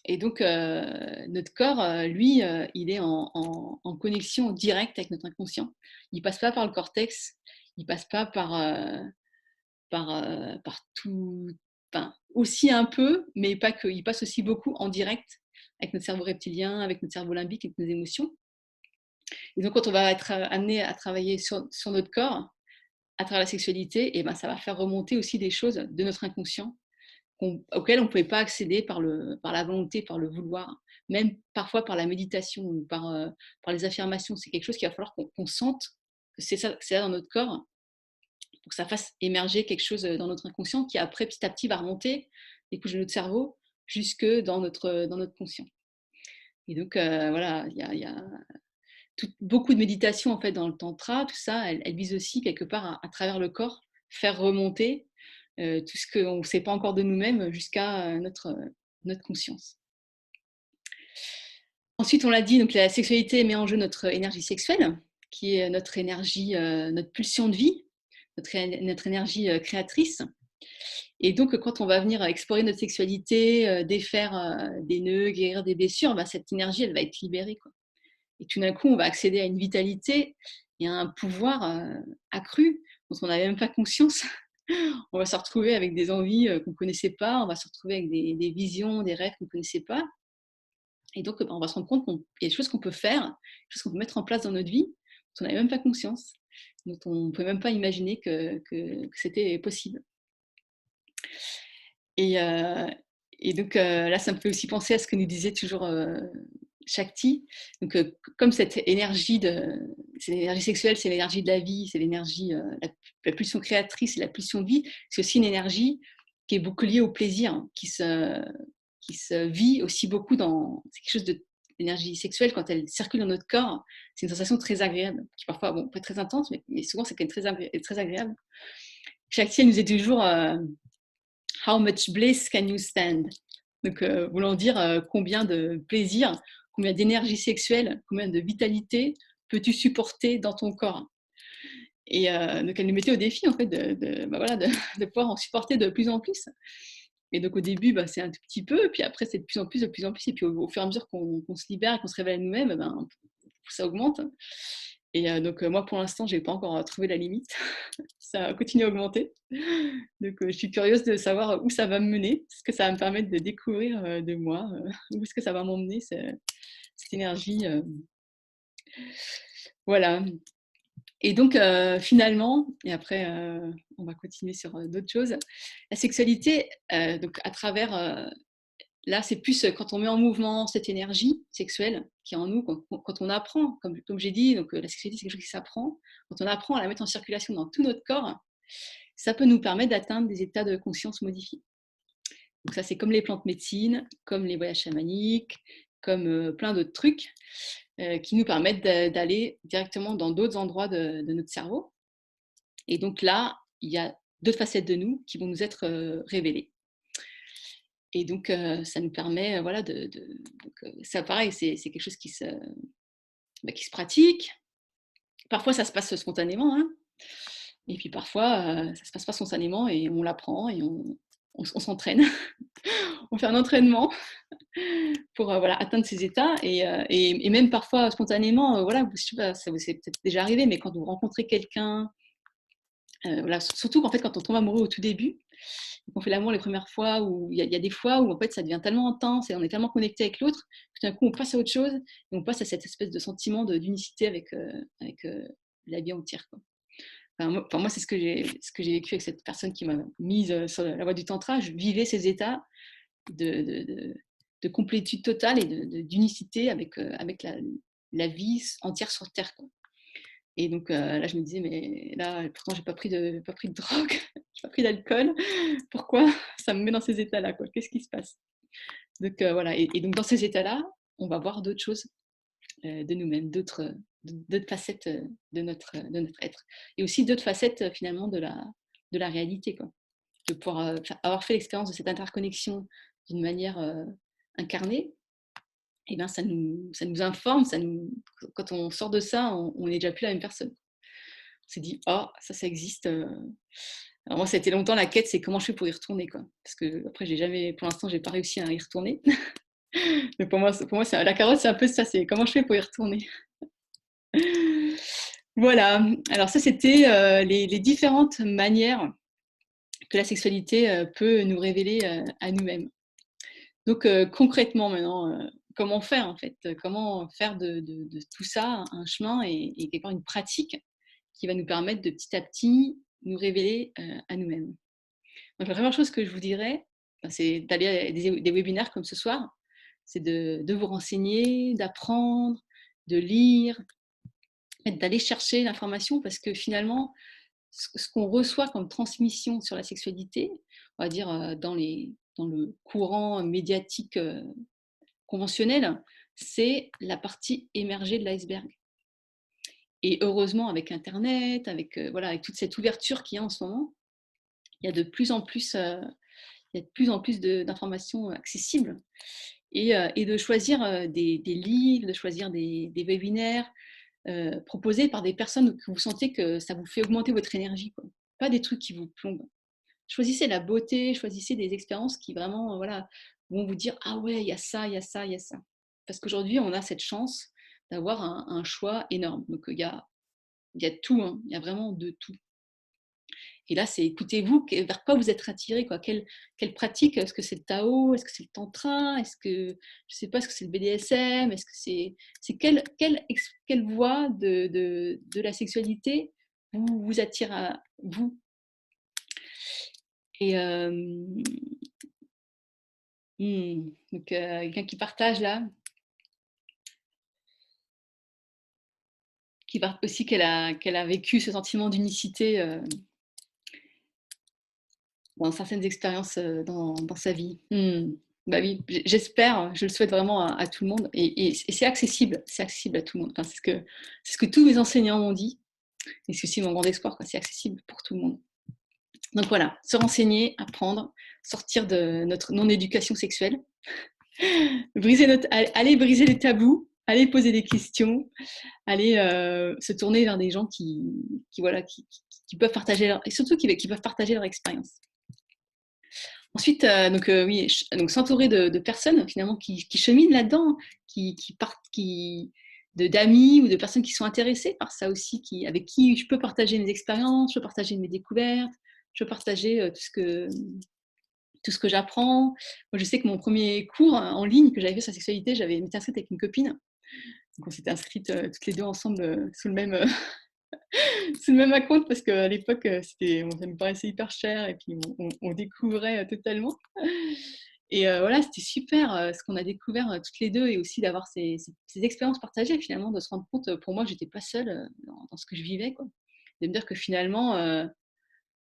Et donc notre corps, lui, il est en connexion directe avec notre inconscient. Il passe pas par le cortex, il passe pas par tout, enfin, aussi un peu, mais pas que. Il passe aussi beaucoup en direct avec notre cerveau reptilien, avec notre cerveau limbique, avec nos émotions. Et donc quand on va être amené à travailler sur notre corps, à travers la sexualité, et ben, ça va faire remonter aussi des choses de notre inconscient auxquelles on ne pouvait pas accéder par la volonté, par le vouloir, même parfois par la méditation ou par les affirmations. C'est quelque chose qu'il va falloir qu'on sente que c'est ça dans notre corps pour que ça fasse émerger quelque chose dans notre inconscient qui après petit à petit va remonter les couches de notre cerveau jusque dans notre conscient. Et donc voilà, il y a beaucoup de méditation en fait dans le tantra, tout ça, elle vise aussi quelque part à travers le corps faire remonter tout ce qu'on ne sait pas encore de nous-mêmes jusqu'à notre conscience. Ensuite, on l'a dit, donc la sexualité met en jeu notre énergie sexuelle, qui est notre énergie, notre pulsion de vie, notre énergie créatrice. Et donc, quand on va venir explorer notre sexualité, défaire des nœuds, guérir des blessures, bah, cette énergie, elle va être libérée, quoi. Et tout d'un coup, on va accéder à une vitalité et à un pouvoir accru dont on n'avait même pas conscience. On va se retrouver avec des envies qu'on ne connaissait pas, on va se retrouver avec des visions, des rêves qu'on ne connaissait pas. Et donc, on va se rendre compte qu'il y a des choses qu'on peut faire, des choses qu'on peut mettre en place dans notre vie, dont on n'avait même pas conscience, dont on ne pouvait même pas imaginer que c'était possible. Et, euh, et donc là, ça me fait aussi penser à ce que nous disait toujours Shakti. Donc, comme cette énergie, c'est l'énergie sexuelle, c'est l'énergie de la vie, c'est l'énergie, la pulsion créatrice et la pulsion de vie, c'est aussi une énergie qui est beaucoup liée au plaisir, hein, qui se vit aussi beaucoup dans. C'est quelque chose d'énergie sexuelle, quand elle circule dans notre corps, c'est une sensation très agréable, qui parfois bon, peut être très intense, mais souvent c'est quand même très agréable. Shakti, elle nous est toujours How much bliss can you stand? Donc, voulant dire combien de plaisir, combien d'énergie sexuelle, combien de vitalité peux-tu supporter dans ton corps? Et donc, elle nous mettait au défi en fait bah voilà, de pouvoir en supporter de plus en plus. Et donc au début, bah, c'est un tout petit peu, puis après c'est de plus en plus, de plus en plus, et puis au fur et à mesure qu'on se libère et qu'on se révèle nous-mêmes, ben, ça augmente. Et donc moi pour l'instant, j'ai pas encore trouvé la limite. Ça continue à augmenter. Donc je suis curieuse de savoir où ça va me mener, ce que ça va me permettre de découvrir de moi, où est-ce que ça va m'emmener cette énergie. Voilà. Et donc finalement, et après on va continuer sur d'autres choses, la sexualité, donc à travers là, c'est plus quand on met en mouvement cette énergie sexuelle qui est en nous, quand on apprend, comme j'ai dit, donc la sexualité, c'est quelque chose qui s'apprend. Quand on apprend à la mettre en circulation dans tout notre corps, ça peut nous permettre d'atteindre des états de conscience modifiés. Donc ça, c'est comme les plantes médecines, comme les voyages chamaniques, comme plein d'autres trucs qui nous permettent d'aller directement dans d'autres endroits de notre cerveau. Et donc là, il y a d'autres facettes de nous qui vont nous être révélées. Et donc, ça nous permet, voilà, donc, ça pareil, c'est quelque chose qui se pratique. Parfois, ça se passe spontanément, hein, et puis parfois, ça se passe pas spontanément et on l'apprend et on s'entraîne. On fait un entraînement pour, voilà, atteindre ces états et même parfois spontanément, voilà, je sais pas, ça vous est peut-être déjà arrivé, mais quand vous rencontrez quelqu'un, voilà, surtout qu'en fait, quand on tombe amoureux au tout début, on fait l'amour les premières fois, où il y a des fois où en fait ça devient tellement intense et on est tellement connecté avec l'autre, tout d'un coup on passe à autre chose et on passe à cette espèce de sentiment d'unicité avec la vie entière, quoi. Enfin, moi c'est ce que j'ai vécu avec cette personne qui m'a mise sur la voie du tantra. Je vivais ces états de, de, de, de complétude totale et d'unicité avec la vie entière sur Terre, quoi. Et donc là, je me disais, mais là, pourtant, j'ai pas pris de drogue, j'ai pas pris d'alcool. Pourquoi ça me met dans ces états-là, quoi? Qu'est-ce qui se passe? Donc voilà. Et donc dans ces états-là, on va voir d'autres choses de nous-mêmes, d'autres facettes de notre être. Et aussi d'autres facettes finalement de la réalité, quoi. De pouvoir avoir fait l'expérience de cette interconnexion d'une manière incarnée, et ben ça nous informe, quand on sort de ça, on n'est déjà plus la même personne. On s'est dit, oh, ça existe. Alors moi, ça a été longtemps la quête, c'est comment je fais pour y retourner, quoi. Parce que après, pour l'instant, j'ai pas réussi à y retourner. Mais pour moi la carotte, c'est un peu ça, c'est comment je fais pour y retourner. Voilà. Alors ça, c'était les différentes manières que la sexualité peut nous révéler à nous-mêmes. Donc concrètement maintenant, comment faire en fait? Comment faire de tout ça un chemin et quelque part une pratique qui va nous permettre de petit à petit nous révéler à nous-mêmes. Donc la première chose que je vous dirais, c'est d'aller à des webinaires comme ce soir, c'est de vous renseigner, d'apprendre, de lire, d'aller chercher l'information parce que finalement, ce qu'on reçoit comme transmission sur la sexualité, on va dire dans le courant médiatique conventionnel, c'est la partie émergée de l'iceberg. Et heureusement, avec Internet, voilà, avec toute cette ouverture qu'il y a en ce moment, il y a de plus en plus, il y a de plus en plus d'informations accessibles. Et de choisir des livres, de choisir des webinaires proposés par des personnes que vous sentez que ça vous fait augmenter votre énergie, quoi. Pas des trucs qui vous plombent. Choisissez la beauté, choisissez des expériences qui vraiment voilà, vont vous dire ah ouais, il y a ça, il y a ça, il y a ça. Parce qu'aujourd'hui, on a cette chance d'avoir un choix énorme. Donc il y a tout, hein, il y a vraiment de tout. Et là, c'est écoutez-vous, vers quoi vous êtes attiré, quoi. Quelle pratique? Est-ce que c'est le Tao? Est-ce que c'est le Tantra? Est-ce que, je sais pas, est-ce que c'est le BDSM? Est-ce que c'est quelle voie de la sexualité vous attire à vous? Et donc quelqu'un qui partage là, qui parle aussi qu'elle a vécu ce sentiment d'unicité dans certaines expériences dans sa vie. Bah oui, j'espère, je le souhaite vraiment à tout le monde. Et c'est accessible à tout le monde. Enfin, c'est ce que tous mes enseignants m'ont dit. Et c'est aussi mon grand espoir, quoi. C'est accessible pour tout le monde. Donc voilà, se renseigner, apprendre, sortir de notre non-éducation sexuelle, aller briser les tabous, aller poser des questions, aller se tourner vers des gens voilà, qui peuvent partager et surtout qui peuvent partager leur expérience. Ensuite, oui, donc s'entourer de personnes finalement qui cheminent là-dedans, qui partent, d'amis ou de personnes qui sont intéressées par ça aussi, avec qui je peux partager mes expériences, je peux partager mes découvertes, je peux partager tout ce que j'apprends. Moi, je sais que mon premier cours en ligne que j'avais fait sur la sexualité, j'avais été inscrite avec une copine. Donc on s'était inscrites toutes les deux ensemble sous le même c'est le même account parce qu'à l'époque, ça me paraissait hyper cher et puis on découvrait totalement. Et voilà, c'était super ce qu'on a découvert toutes les deux et aussi d'avoir ces expériences partagées finalement, de se rendre compte, pour moi, j'étais pas seule dans ce que je vivais, quoi. De me dire que finalement,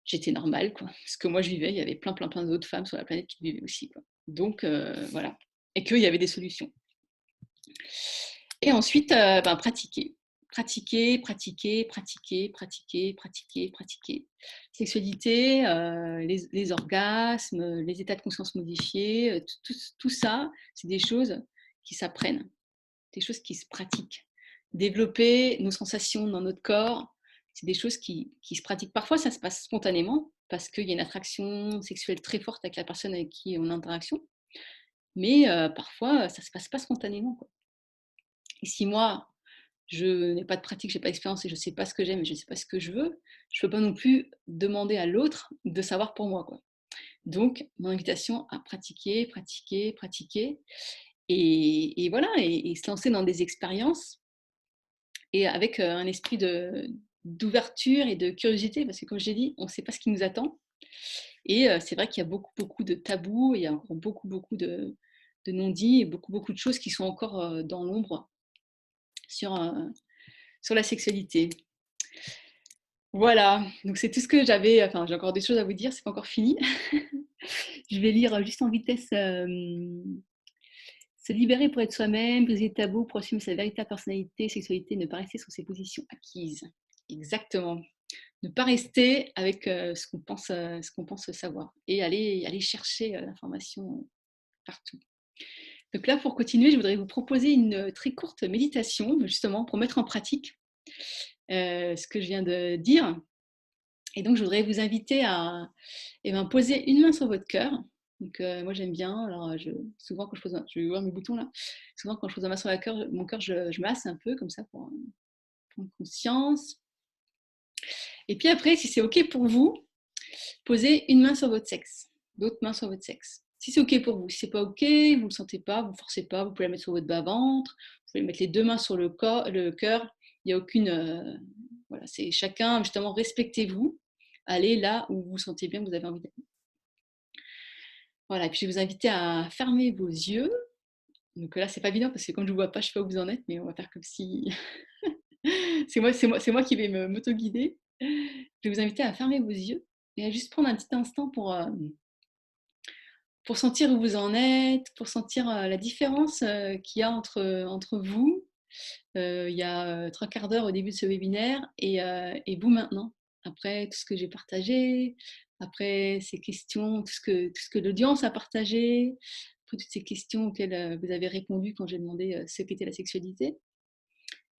j'étais normale, quoi. Ce que moi je vivais, il y avait plein d'autres femmes sur la planète qui le vivaient aussi, quoi. Donc voilà, et qu'il y avait des solutions. Et ensuite, pratiquer. Pratiquer, pratiquer, pratiquer, pratiquer, pratiquer, pratiquer. Sexualité, les orgasmes, les états de conscience modifiés, tout ça, c'est des choses qui s'apprennent, des choses qui se pratiquent. Développer nos sensations dans notre corps, c'est des choses qui se pratiquent. Parfois, ça se passe spontanément, parce qu'il y a une attraction sexuelle très forte avec la personne avec qui on est en interaction. Mais parfois, ça ne se passe pas spontanément, quoi. Et si moi, je n'ai pas de pratique, je n'ai pas d'expérience et je ne sais pas ce que j'aime et je ne sais pas ce que je veux, je ne peux pas non plus demander à l'autre de savoir pour moi, quoi. Donc, mon invitation à pratiquer, pratiquer, pratiquer et voilà, et se lancer dans des expériences et avec un esprit d'ouverture et de curiosité parce que comme je l'ai dit, on ne sait pas ce qui nous attend. Et c'est vrai qu'il y a beaucoup de tabous, et il y a encore beaucoup de non-dits et beaucoup de choses qui sont encore dans l'ombre sur, sur la sexualité. Voilà, donc c'est tout ce que j'avais. Enfin, j'ai encore des choses à vous dire, c'est pas encore fini. Je vais lire juste en vitesse Se libérer pour être soi-même, briser les tabous, pour assumer sa véritable personnalité, sexualité, ne pas rester sur ses positions acquises. Exactement. Ne pas rester avec ce qu'on pense savoir et aller chercher l'information partout. Donc là, pour continuer, je voudrais vous proposer une très courte méditation, justement, pour mettre en pratique ce que je viens de dire. Et donc, je voudrais vous inviter à poser une main sur votre cœur. Donc, moi, j'aime bien. Alors, souvent, quand je pose, je vais voir mes boutons là. Souvent, quand je pose la main sur mon cœur, je masse un peu comme ça pour prendre conscience. Et puis après, si c'est OK pour vous, posez une main sur votre sexe, l'autre main sur votre sexe. Si c'est OK pour vous, si c'est pas OK, vous ne le sentez pas, vous ne forcez pas, vous pouvez la mettre sur votre bas-ventre, vous pouvez mettre les deux mains sur le cœur. Il n'y a aucune. Voilà, c'est chacun, justement, respectez-vous. Allez là où vous sentez bien que vous avez envie d'aller. Voilà, et puis je vais vous inviter à fermer vos yeux. Donc là, c'est pas évident parce que comme je ne vous vois pas, je ne sais pas où vous en êtes, mais on va faire comme si. c'est moi qui vais m'auto-guider. Je vais vous inviter à fermer vos yeux et à juste prendre un petit instant pour sentir où vous en êtes, pour sentir la différence qu'il y a entre vous, il y a 3/4 d'heure au début de ce webinaire et vous maintenant, après tout ce que j'ai partagé, après ces questions, tout ce que l'audience a partagé, après toutes ces questions auxquelles vous avez répondu quand j'ai demandé ce qu'était la sexualité,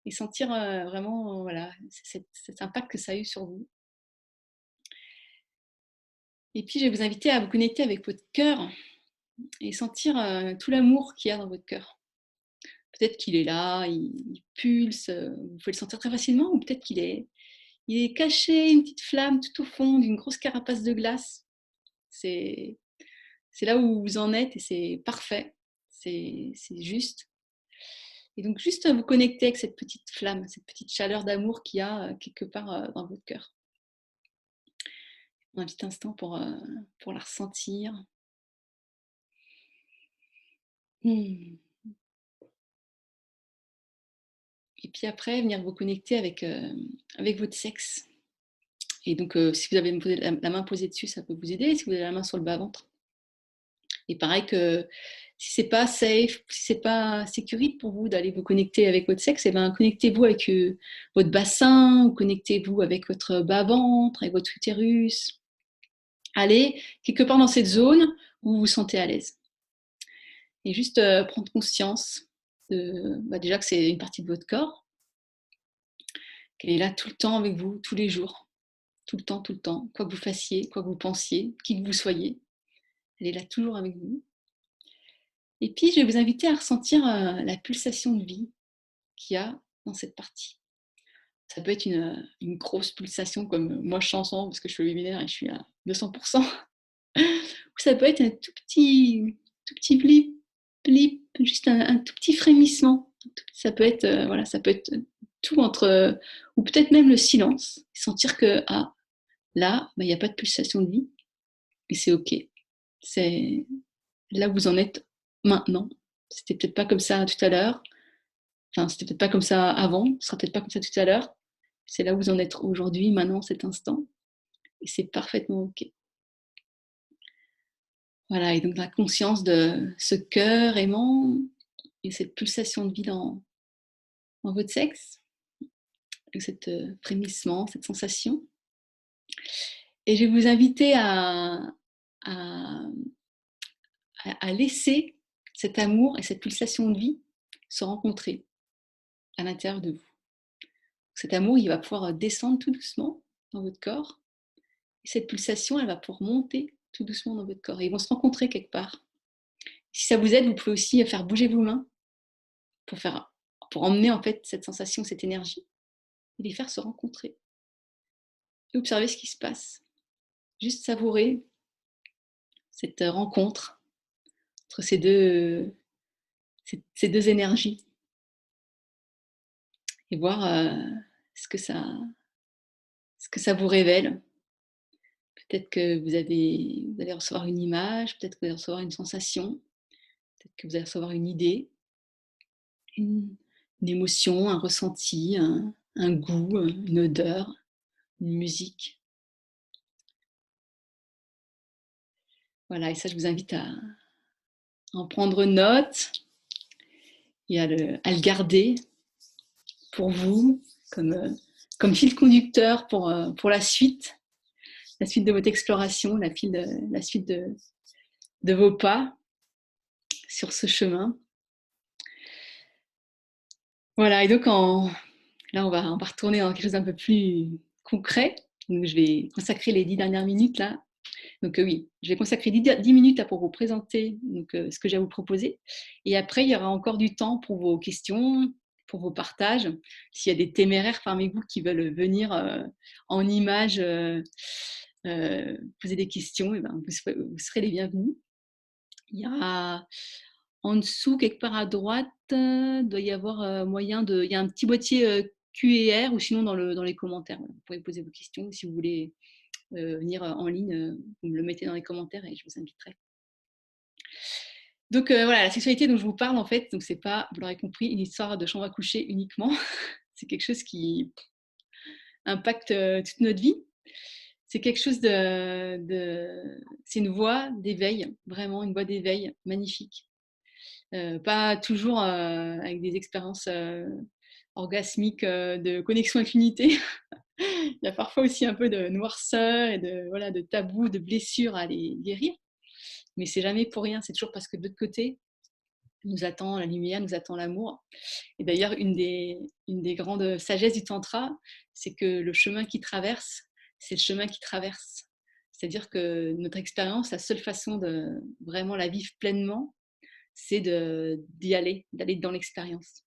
et sentir vraiment voilà, cet impact que ça a eu sur vous. Et puis je vais vous inviter à vous connecter avec votre cœur et sentir tout l'amour qu'il y a dans votre cœur. Peut-être qu'il est là, il pulse, vous pouvez le sentir très facilement, ou peut-être il est caché, une petite flamme tout au fond d'une grosse carapace de glace. C'est là où vous en êtes et c'est parfait, c'est juste. Et donc juste vous connecter avec cette petite flamme, cette petite chaleur d'amour qu'il y a quelque part dans votre cœur. Un petit instant pour la ressentir. Hmm. Et puis après, venir vous connecter avec votre sexe. Et donc, si vous avez la main posée dessus, ça peut vous aider. Si vous avez la main sur le bas-ventre. Et pareil que si c'est pas safe, si c'est pas sécurite pour vous d'aller vous connecter avec votre sexe, et ben connectez-vous avec votre bassin, ou connectez-vous avec votre bas-ventre, avec votre utérus. Allez quelque part dans cette zone où vous vous sentez à l'aise. Et juste prendre conscience déjà que c'est une partie de votre corps, qu'elle est là tout le temps avec vous, tous les jours, tout le temps, quoi que vous fassiez, quoi que vous pensiez, qui que vous soyez, elle est là toujours avec vous. Et puis, je vais vous inviter à ressentir la pulsation de vie qu'il y a dans cette partie. Ça peut être une grosse pulsation comme moi je sens parce que je suis au webinaire et je suis à 200%. Ou ça peut être un tout petit blip, juste un tout petit frémissement. Ça peut être, voilà, ça peut être tout entre, ou peut-être même le silence. Sentir que là, il n'y a pas de pulsation de vie et c'est OK. C'est là où vous en êtes maintenant. C'était peut-être pas comme ça tout à l'heure. Enfin, c'était peut-être pas comme ça avant. Ce sera peut-être pas comme ça tout à l'heure. C'est là où vous en êtes aujourd'hui, maintenant, cet instant. Et c'est parfaitement OK. Voilà, et donc la conscience de ce cœur aimant et cette pulsation de vie dans votre sexe, avec cet frémissement, cette sensation. Et je vais vous inviter à, à laisser cet amour et cette pulsation de vie se rencontrer à l'intérieur de vous. Cet amour, il va pouvoir descendre tout doucement dans votre corps. Et cette pulsation, elle va pouvoir monter tout doucement dans votre corps. Et ils vont se rencontrer quelque part. Si ça vous aide, vous pouvez aussi faire bouger vos mains pour emmener en fait cette sensation, cette énergie, et les faire se rencontrer. Et observer ce qui se passe. Juste savourer cette rencontre entre ces deux énergies. Et voir ce que ça vous révèle. Peut-être que vous allez recevoir une image, peut-être que vous allez recevoir une sensation, peut-être que vous allez recevoir une idée, une émotion, un ressenti, un goût, une odeur, une musique. Voilà, et ça, je vous invite à en prendre note, et à le garder pour vous comme fil conducteur pour la suite de votre exploration, la suite de vos pas sur ce chemin. Voilà, et donc là, on va retourner dans quelque chose d'un peu plus concret. Donc, je vais consacrer les 10 dernières minutes là. Donc oui, je vais consacrer 10 minutes là, pour vous présenter donc, ce que j'ai à vous proposer. Et après, il y aura encore du temps pour vos questions, pour vos partages. S'il y a des téméraires parmi vous qui veulent venir en images poser des questions, et ben, vous serez les bienvenus. Il y a en dessous, quelque part à droite, doit y avoir moyen de... Il y a un petit boîtier Q&R ou sinon dans les commentaires. Vous pouvez poser vos questions. Si vous voulez venir en ligne, vous me le mettez dans les commentaires et je vous inviterai. Donc voilà, la sexualité dont je vous parle, en fait, donc c'est pas, vous l'aurez compris, une histoire de chambre à coucher uniquement. C'est quelque chose qui impacte toute notre vie. C'est quelque chose c'est une voie d'éveil, vraiment une voie d'éveil magnifique. Pas toujours avec des expériences orgasmiques de connexion avec l'unité. Il y a parfois aussi un peu de noirceur et de tabous, de blessures à les guérir. Mais c'est jamais pour rien, c'est toujours parce que de l'autre côté, nous attend la lumière, nous attend l'amour. Et d'ailleurs, une des grandes sagesses du Tantra, c'est que le chemin qui traverse, c'est le chemin qui traverse. C'est-à-dire que notre expérience, la seule façon de vraiment la vivre pleinement, c'est d'aller dans l'expérience.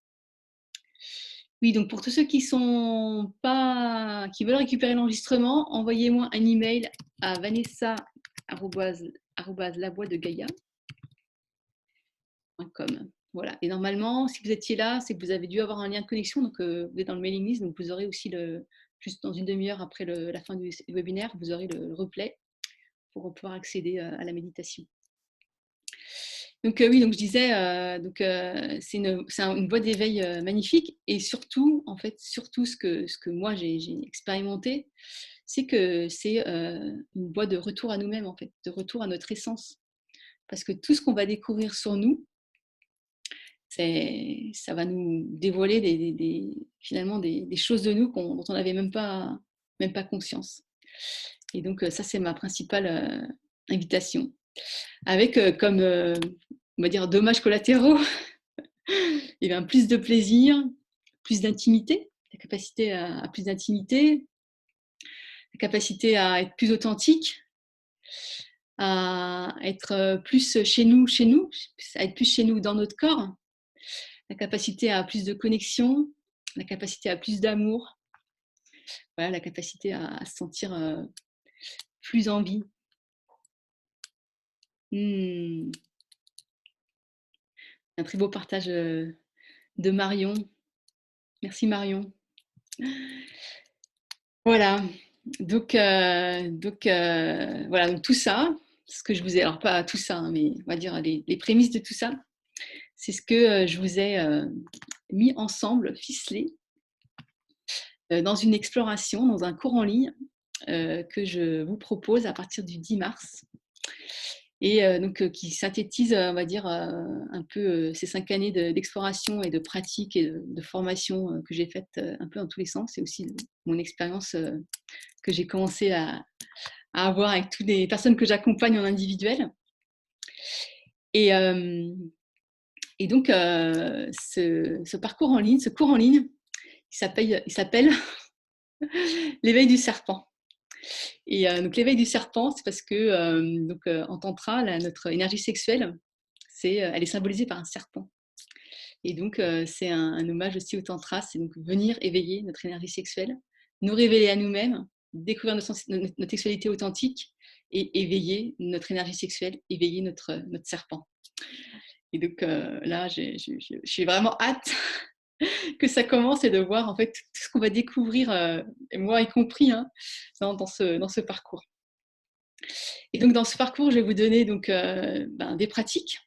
Oui, donc pour tous ceux qui veulent récupérer l'enregistrement, envoyez-moi un email à vanessa@laboidegaia.com. Voilà. Et normalement, si vous étiez là, c'est que vous avez dû avoir un lien de connexion, donc vous êtes dans le mailing list, donc vous aurez aussi juste dans une demi-heure après la fin du webinaire, vous aurez le replay pour pouvoir accéder à la méditation. Donc oui, donc je disais, c'est une voie d'éveil magnifique, et surtout, en fait, ce que moi j'ai expérimenté, c'est que c'est une voie de retour à nous-mêmes, en fait, de retour à notre essence. Parce que tout ce qu'on va découvrir sur nous, ça va nous dévoiler finalement des choses de nous dont on n'avait même pas conscience. Et donc ça, c'est ma principale invitation. Avec comme, on va dire, dommages collatéraux, et bien, plus de plaisir, plus d'intimité, la capacité à plus d'intimité, la capacité à être plus authentique, à être plus chez nous, à être plus chez nous dans notre corps, la capacité à plus de connexion, la capacité à plus d'amour, voilà, la capacité à se sentir plus en vie. Un très beau partage de Marion. Merci Marion. Voilà. Donc voilà, donc tout ça, ce que je vous ai, alors pas tout ça, hein, mais on va dire les prémices de tout ça, c'est ce que je vous ai mis ensemble, ficelé, dans une exploration, dans un cours en ligne que je vous propose à partir du 10 mars. Et donc qui synthétise, on va dire, un peu ces 5 années d'exploration et de pratique et de formation que j'ai faites un peu dans tous les sens, et aussi mon expérience que j'ai commencé à avoir avec toutes les personnes que j'accompagne en individuel. Et donc, ce parcours en ligne, ce cours en ligne, il s'appelle l'éveil du serpent. Et donc l'éveil du serpent, c'est parce que en tantra, notre énergie sexuelle, elle est symbolisée par un serpent. Et donc c'est un hommage aussi au tantra, c'est donc venir éveiller notre énergie sexuelle, nous révéler à nous-mêmes, découvrir notre sexualité authentique et éveiller notre énergie sexuelle, éveiller notre serpent. Et donc là, j'ai vraiment hâte que ça commence, et de voir en fait tout ce qu'on va découvrir, et moi y compris, hein, dans ce parcours. Et donc dans ce parcours, je vais vous donner donc des pratiques.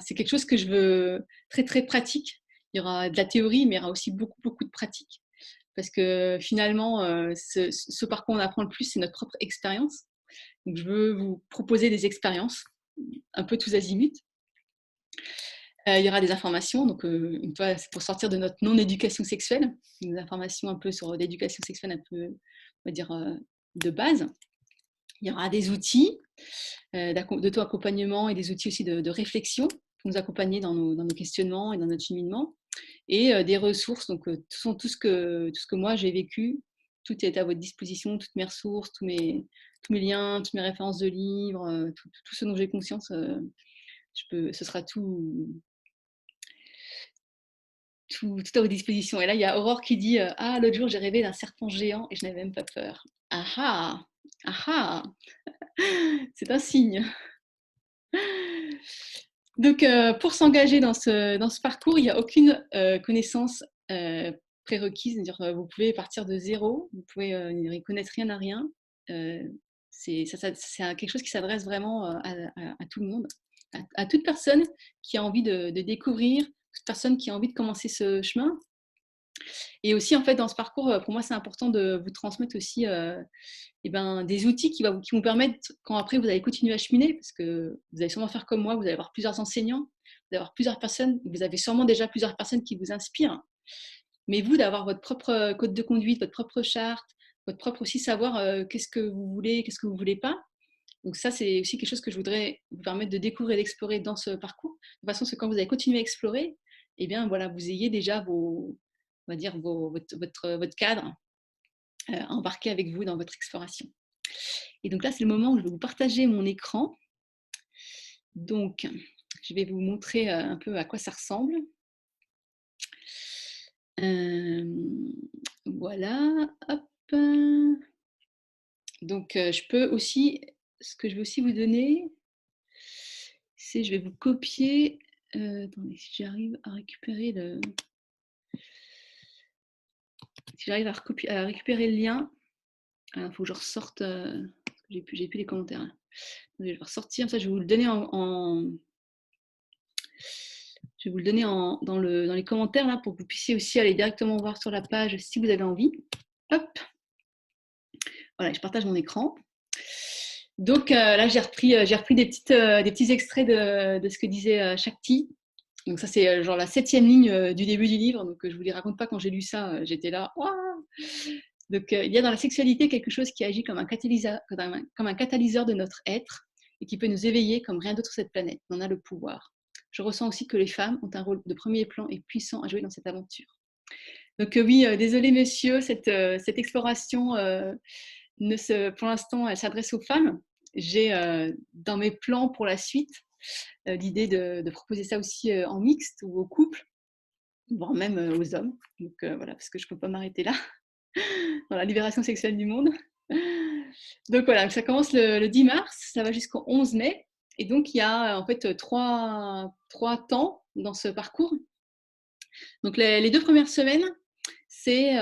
C'est quelque chose que je veux très très pratique. Il y aura de la théorie, mais il y aura aussi beaucoup beaucoup de pratiques, parce que finalement, ce par quoi on apprend le plus, c'est notre propre expérience. Donc je veux vous proposer des expériences un peu tous azimuts. Il y aura des informations, donc une fois, c'est pour sortir de notre non-éducation sexuelle, des informations un peu sur l'éducation sexuelle un peu, on va dire, de base. Il y aura des outils d'auto-accompagnement et des outils aussi de réflexion pour nous accompagner dans nos questionnements et dans notre cheminement. Et des ressources, donc tout ce que moi j'ai vécu, tout est à votre disposition, toutes mes ressources, tous mes liens, toutes mes références de livres, tout ce dont j'ai conscience, ce sera tout à votre disposition. Et là, il y a Aurore qui dit ah, l'autre jour, j'ai rêvé d'un serpent géant et je n'avais même pas peur. Ah ah, ah ah, c'est un signe. Donc, pour s'engager dans ce parcours, il n'y a aucune connaissance prérequise. C'est-à-dire, vous pouvez partir de zéro, vous pouvez n'y connaître rien à rien. C'est quelque chose qui s'adresse vraiment à tout le monde, à toute personne qui a envie de découvrir, toute personne qui a envie de commencer ce chemin. Et aussi, en fait, dans ce parcours, pour moi, c'est important de vous transmettre aussi des outils qui vont permettre, quand après vous allez continuer à cheminer, parce que vous allez sûrement faire comme moi, vous allez avoir plusieurs enseignants, vous allez avoir plusieurs personnes, vous avez sûrement déjà plusieurs personnes qui vous inspirent, mais vous, d'avoir votre propre code de conduite, votre propre charte, votre propre aussi savoir qu'est-ce que vous voulez, qu'est-ce que vous ne voulez pas. Donc ça, c'est aussi quelque chose que je voudrais vous permettre de découvrir et d'explorer dans ce parcours, de façon que quand vous allez continuer à explorer, eh bien voilà, vous ayez déjà on va dire votre cadre embarqué avec vous dans votre exploration. Et donc là, c'est le moment où je vais vous partager mon écran. Donc, je vais vous montrer un peu à quoi ça ressemble. Voilà, hop. Donc, je peux aussi, ce que je vais aussi vous donner, c'est je vais vous copier. Attendez, si j'arrive à récupérer le. Si j'arrive à récupérer le lien, il faut que je ressorte. J'ai plus les commentaires. Hein. Je vais le ressortir, ça je vais vous le donner je vais vous le donner dans les commentaires là, pour que vous puissiez aussi aller directement voir sur la page si vous avez envie. Hop. Voilà, je partage mon écran. Donc là, j'ai repris des petits extraits de ce que disait Shakti. Donc ça, c'est genre la 7e ligne du début du livre. Donc je ne vous les raconte pas, quand j'ai lu ça, j'étais là. Ouah. Donc il y a dans la sexualité quelque chose qui agit comme un catalyseur de notre être et qui peut nous éveiller comme rien d'autre sur cette planète. On en a le pouvoir. Je ressens aussi que les femmes ont un rôle de premier plan et puissant à jouer dans cette aventure. Donc oui, désolé monsieur, cette exploration, pour l'instant, elle s'adresse aux femmes. J'ai dans mes plans pour la suite l'idée de proposer ça aussi en mixte ou au couple, voire même aux hommes. Donc voilà, parce que je ne peux pas m'arrêter là, dans la libération sexuelle du monde. Donc voilà, ça commence le 10 mars, ça va jusqu'au 11 mai. Et donc, il y a en fait trois temps dans ce parcours. Donc, les 2 premières semaines, c'est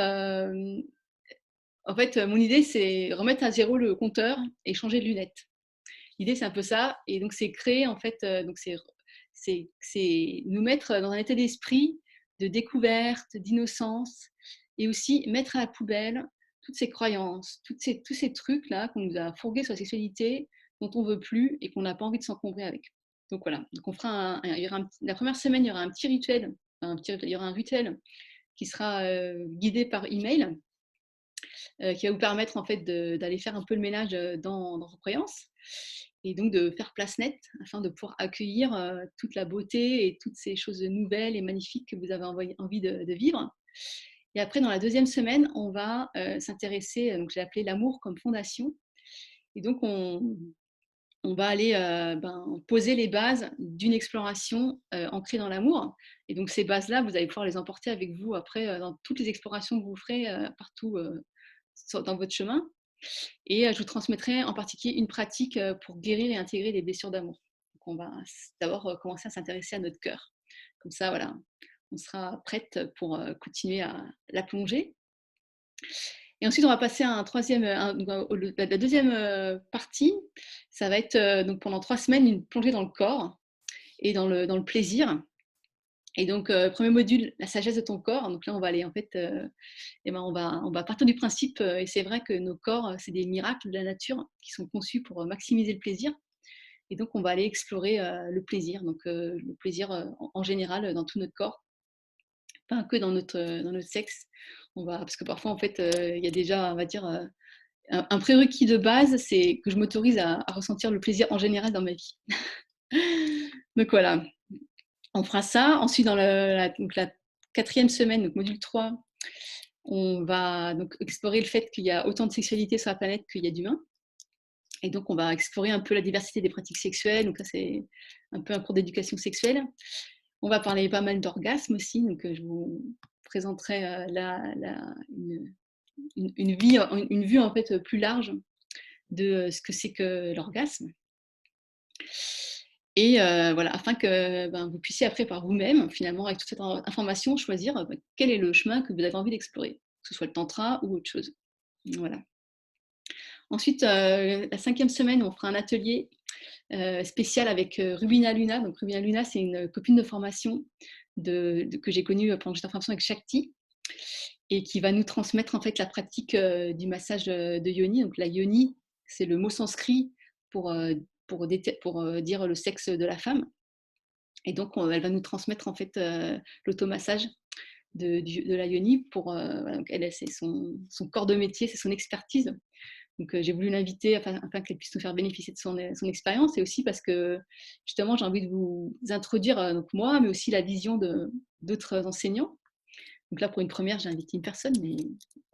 en fait, mon idée, c'est remettre à zéro le compteur et changer de lunettes. L'idée, c'est un peu ça. Et donc, c'est créer, en fait, donc c'est nous mettre dans un état d'esprit de découverte, d'innocence, et aussi mettre à la poubelle toutes ces croyances, tous ces trucs-là qu'on nous a fourgués sur la sexualité, dont on ne veut plus et qu'on n'a pas envie de s'encombrer avec. Donc voilà, donc on fera la première semaine, il y aura un petit rituel, il y aura un rituel qui sera guidé par email, qui va vous permettre en fait d'aller faire un peu le ménage dans vos croyances et donc de faire place nette afin de pouvoir accueillir toute la beauté et toutes ces choses nouvelles et magnifiques que vous avez envie de vivre. Et après, dans la 2e semaine, on va s'intéresser, donc j'ai appelé l'amour comme fondation. Et donc, on va aller poser les bases d'une exploration ancrée dans l'amour. Et donc, ces bases-là, vous allez pouvoir les emporter avec vous après dans toutes les explorations que vous ferez partout dans votre chemin. Et je vous transmettrai en particulier une pratique pour guérir et intégrer les blessures d'amour. Donc, on va d'abord commencer à s'intéresser à notre cœur. Comme ça, voilà, on sera prête pour continuer à la plonger. Et ensuite, on va passer à la 2e partie. Ça va être donc pendant 3 semaines une plongée dans le corps et dans le plaisir. Et donc, premier module, la sagesse de ton corps. Donc là, on va aller en fait, on va partir du principe, et c'est vrai que nos corps, c'est des miracles de la nature qui sont conçus pour maximiser le plaisir. Et donc, on va aller explorer le plaisir, donc le plaisir en général dans tout notre corps, pas que dans notre sexe. Parce que parfois, en fait, il y a déjà, on va dire, un prérequis de base, c'est que je m'autorise à ressentir le plaisir en général dans ma vie. Donc voilà, on fera ça. Ensuite, dans donc la 4e semaine, donc module 3, on va donc explorer le fait qu'il y a autant de sexualité sur la planète qu'il y a d'humains. Et donc, on va explorer un peu la diversité des pratiques sexuelles. Donc, ça, c'est un peu un cours d'éducation sexuelle. On va parler pas mal d'orgasme aussi. Donc, je vous présenterai une vue en fait plus large de ce que c'est que l'orgasme. Et voilà, afin que vous puissiez après par vous-même, finalement, avec toute cette information, choisir quel est le chemin que vous avez envie d'explorer, que ce soit le tantra ou autre chose. Voilà. Ensuite, la 5e semaine, on fera un atelier spécial avec Rubina Luna. Donc Rubina Luna, c'est une copine de formation que j'ai connue pendant que j'étais en formation avec Shakti, et qui va nous transmettre en fait la pratique du massage de yoni. Donc la yoni, c'est le mot sanskrit pour dire le sexe de la femme. Et donc elle va nous transmettre en fait l'automassage de la yoni donc elle, c'est son corps de métier, c'est son expertise. Donc j'ai voulu l'inviter afin qu'elle puisse nous faire bénéficier de son expérience, et aussi parce que justement j'ai envie de vous introduire donc moi, mais aussi la vision d'autres enseignants. Donc là, pour une première, j'ai invité une personne, mais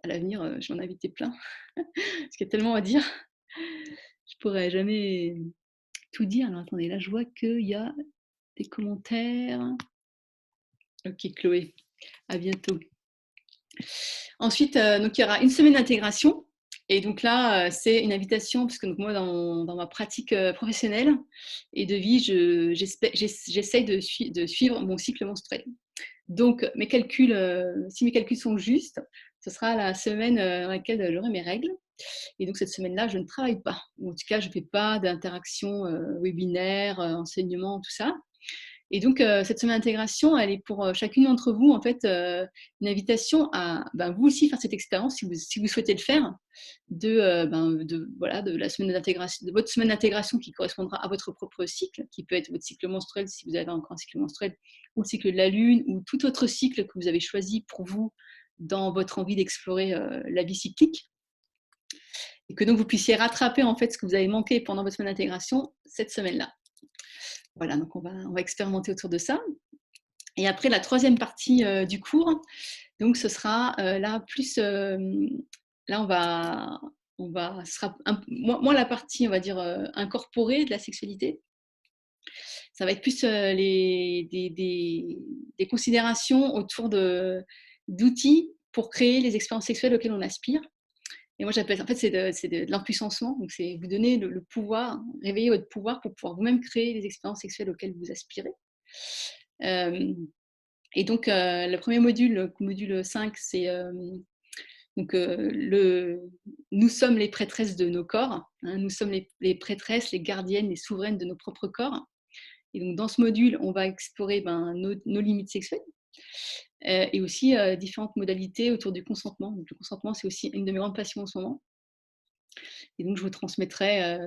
à l'avenir, je vais en inviter plein, parce qu'il y a tellement à dire. Je pourrais jamais tout dire. Alors attendez, là je vois qu'il y a des commentaires. Ok, Chloé, à bientôt. Ensuite, donc il y aura une semaine d'intégration. Et donc là, c'est une invitation, parce que donc moi, dans ma pratique professionnelle et de vie, j'essaye de suivre mon cycle menstruel. Donc, si mes calculs sont justes, ce sera la semaine dans laquelle j'aurai mes règles. Et donc, cette semaine-là, je ne travaille pas. Ou en tout cas, je ne fais pas d'interaction webinaire, enseignement, tout ça. Et donc, cette semaine d'intégration, elle est pour chacune d'entre vous, en fait, une invitation à vous aussi faire cette expérience, si vous souhaitez le faire, de la semaine d'intégration, de votre semaine d'intégration qui correspondra à votre propre cycle, qui peut être votre cycle menstruel si vous avez encore un cycle menstruel, ou le cycle de la lune, ou tout autre cycle que vous avez choisi pour vous dans votre envie d'explorer la vie cyclique. Et que donc vous puissiez rattraper en fait ce que vous avez manqué pendant votre semaine d'intégration cette semaine-là. Voilà, donc on va expérimenter autour de ça. Et après, la 3e partie du cours, donc ce sera là plus, là ce sera moins la partie, on va dire, incorporée de la sexualité. Ça va être plus des considérations autour d'outils pour créer les expériences sexuelles auxquelles on aspire. Et moi, j'appelle, en fait, c'est de l'impuissancement. Donc, c'est vous donner le pouvoir, réveiller votre pouvoir pour pouvoir vous-même créer les expériences sexuelles auxquelles vous aspirez. Et donc, le premier module, module 5, c'est nous sommes les prêtresses de nos corps. Hein, nous sommes les prêtresses, les gardiennes, les souveraines de nos propres corps. Et donc, dans ce module, on va explorer nos limites sexuelles. Et aussi différentes modalités autour du consentement. Donc, le consentement, c'est aussi une de mes grandes passions en ce moment. Et donc, je vous transmettrai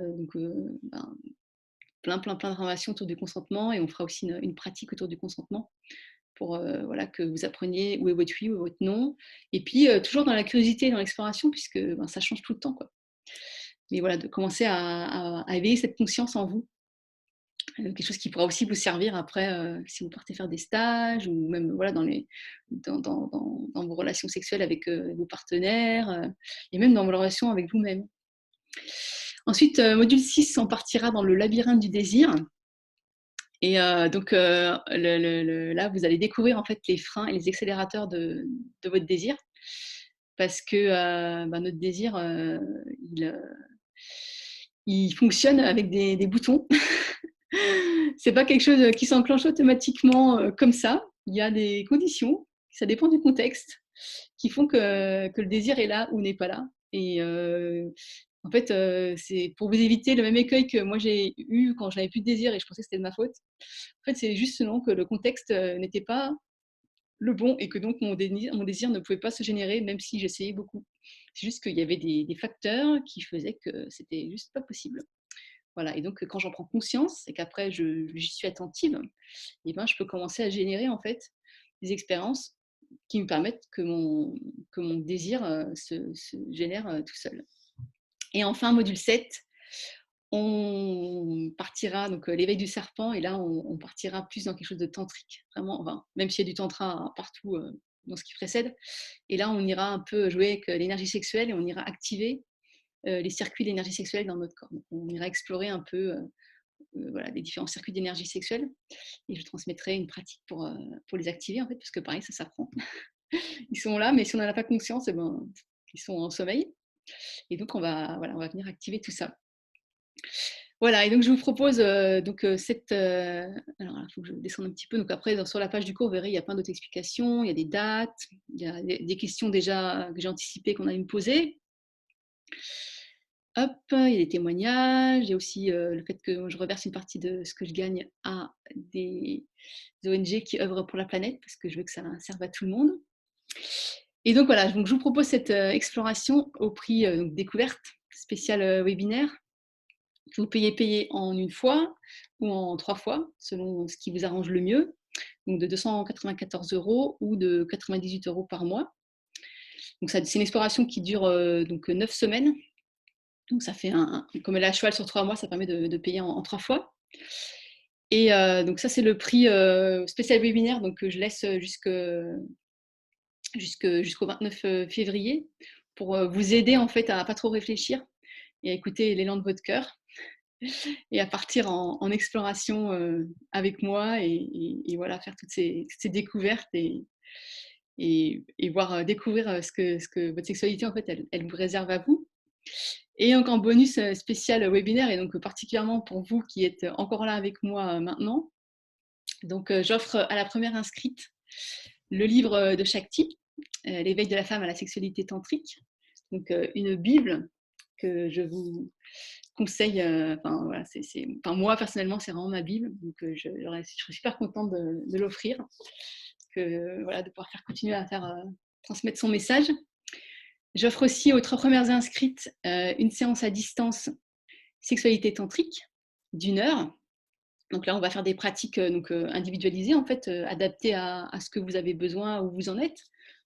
plein d'informations autour du consentement, et on fera aussi une pratique autour du consentement pour que vous appreniez où est votre oui, où est votre non. Et puis, toujours dans la curiosité et dans l'exploration, puisque ça change tout le temps, quoi. Mais voilà, de commencer à éveiller cette conscience en vous. Quelque chose qui pourra aussi vous servir après si vous partez faire des stages, ou même voilà, dans vos relations sexuelles avec vos partenaires, et même dans vos relations avec vous-même. Ensuite, module 6, on partira dans le labyrinthe du désir. Et donc là, vous allez découvrir en fait les freins et les accélérateurs de votre désir, parce que notre désir, il fonctionne avec des boutons. C'est pas quelque chose qui s'enclenche automatiquement comme ça. Il y a des conditions, ça dépend du contexte, qui font que le désir est là ou n'est pas là. Et en fait, c'est pour vous éviter le même écueil que moi j'ai eu quand je n'avais plus de désir et je pensais que c'était de ma faute. En fait, c'est juste selon que le contexte n'était pas le bon, et que donc mon désir ne pouvait pas se générer même si j'essayais beaucoup. C'est juste qu'il y avait des facteurs qui faisaient que c'était juste pas possible. Voilà, et donc quand j'en prends conscience et qu'après j'y suis attentive, et ben, je peux commencer à générer en fait des expériences qui me permettent que mon désir se génère tout seul. Et enfin, module 7, on partira, donc l'éveil du serpent, et là on partira plus dans quelque chose de tantrique, vraiment, enfin, même s'il y a du tantra partout dans ce qui précède. Et là, on ira un peu jouer avec l'énergie sexuelle et on ira activer les circuits d'énergie sexuelle dans notre corps. Donc, on ira explorer un peu voilà, les différents circuits d'énergie sexuelle, et je transmettrai une pratique pour les activer, en fait, parce que pareil, ça s'apprend. Ils sont là, mais si on n'en a pas conscience, eh ben, ils sont en sommeil. Et donc, voilà, on va venir activer tout ça. Voilà, et donc je vous propose cette. Alors, il faut que je descende un petit peu. Donc, après, sur la page du cours, vous verrez, il y a plein d'autres explications, il y a des dates, il y a des questions déjà que j'ai anticipées qu'on allait me poser. Hop, il y a des témoignages, il y a aussi le fait que je reverse une partie de ce que je gagne à des ONG qui œuvrent pour la planète, parce que je veux que ça serve à tout le monde. Et donc voilà, donc je vous propose cette exploration au prix découverte, spécial webinaire, que vous payer en une fois ou en 3 fois, selon ce qui vous arrange le mieux, donc de 294 € ou de 98 € par mois. Donc c'est une exploration qui dure donc 9 semaines. Donc ça fait comme elle est à cheval sur 3 mois, ça permet de payer en 3 fois. Et donc ça, c'est le prix spécial webinaire, donc que je laisse jusqu'au 29 février, pour vous aider en fait à pas trop réfléchir et à écouter l'élan de votre cœur, et à partir en exploration avec moi, et voilà, faire toutes ces découvertes, et voir découvrir ce que votre sexualité en fait elle vous réserve à vous. Et donc en bonus spécial webinaire, et donc particulièrement pour vous qui êtes encore là avec moi maintenant, donc j'offre à la première inscrite le livre de Shakti, L'éveil de la femme à la sexualité tantrique, donc une Bible que je vous conseille. Enfin voilà, enfin, moi personnellement, c'est vraiment ma Bible, donc je suis super contente de l'offrir, voilà, de pouvoir faire continuer à faire transmettre son message. J'offre aussi aux 3 premières inscrites une séance à distance sexualité tantrique d'1 heure. Donc là, on va faire des pratiques individualisées, en fait, adaptées à ce que vous avez besoin, où vous en êtes,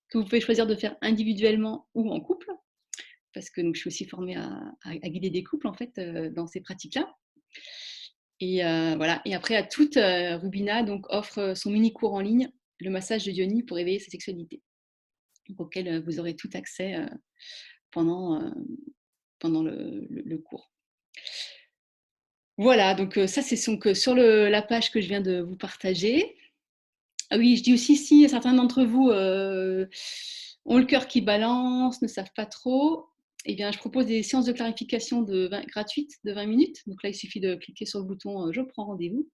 que vous pouvez choisir de faire individuellement ou en couple, parce que donc, je suis aussi formée à guider des couples, en fait, dans ces pratiques-là. Et voilà. Et après, à toute, Rubina donc, offre son mini-cours en ligne, le massage de Yoni pour éveiller sa sexualité, donc, auquel vous aurez tout accès pendant, le cours. Voilà, donc ça, c'est sur la page que je viens de vous partager. Ah oui, je dis aussi, si certains d'entre vous ont le cœur qui balance, ne savent pas trop, eh bien, je propose des séances de clarification gratuites de 20 minutes. Donc là, il suffit de cliquer sur le bouton Je prends rendez-vous.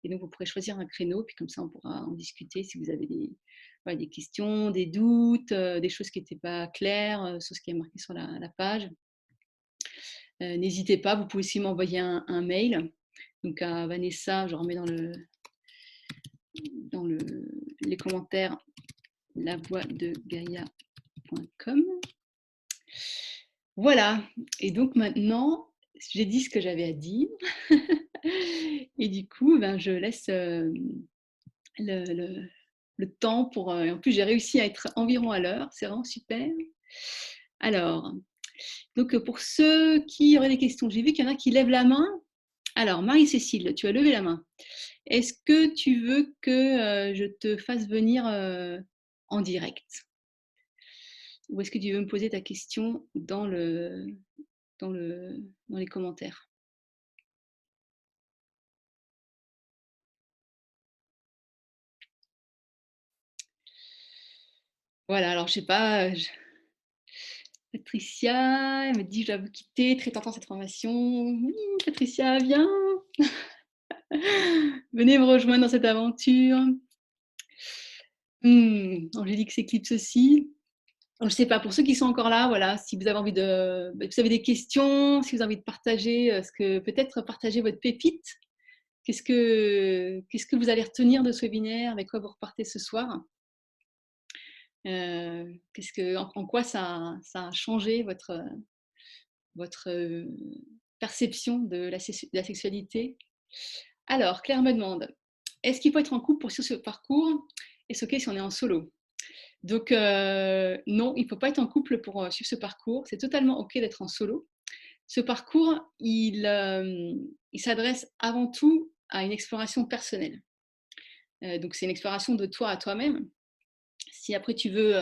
Et donc, vous pourrez choisir un créneau, puis comme ça, on pourra en discuter si vous avez des questions, des doutes, des choses qui n'étaient pas claires sur ce qui est marqué sur la page. N'hésitez pas, vous pouvez aussi m'envoyer un mail, donc à Vanessa, je remets dans les commentaires, lavoixdegaia.com. Voilà, et donc maintenant, j'ai dit ce que j'avais à dire. Et du coup, ben, je laisse le temps pour... en plus, j'ai réussi à être environ à l'heure, c'est vraiment super. Alors, donc pour ceux qui auraient des questions, j'ai vu qu'il y en a qui lèvent la main. Alors, Marie-Cécile, tu as levé la main. Est-ce que tu veux que je te fasse venir en direct? Ou est-ce que tu veux me poser ta question dans les commentaires? Voilà, alors je sais pas, Patricia, elle me dit: «Je dois vous quitter, très tentant cette formation». Oui, Patricia, viens! Venez me rejoindre dans cette aventure. Angélique s'éclipse aussi. Je ne sais pas, pour ceux qui sont encore là, voilà, si vous avez envie vous avez des questions, si vous avez envie de partager, peut-être partager votre pépite. Qu'est-ce que vous allez retenir de ce webinaire? Avec quoi vous repartez ce soir? En quoi ça a changé votre perception de la sexualité. Alors, Claire me demande, est-ce qu'il faut être en couple pour suivre ce parcours? Est-ce OK si on est en solo? Donc, non, il ne faut pas être en couple pour suivre ce parcours. C'est totalement OK d'être en solo. Ce parcours, il s'adresse avant tout à une exploration personnelle. Donc, c'est une exploration de toi à toi-même. Si après tu veux,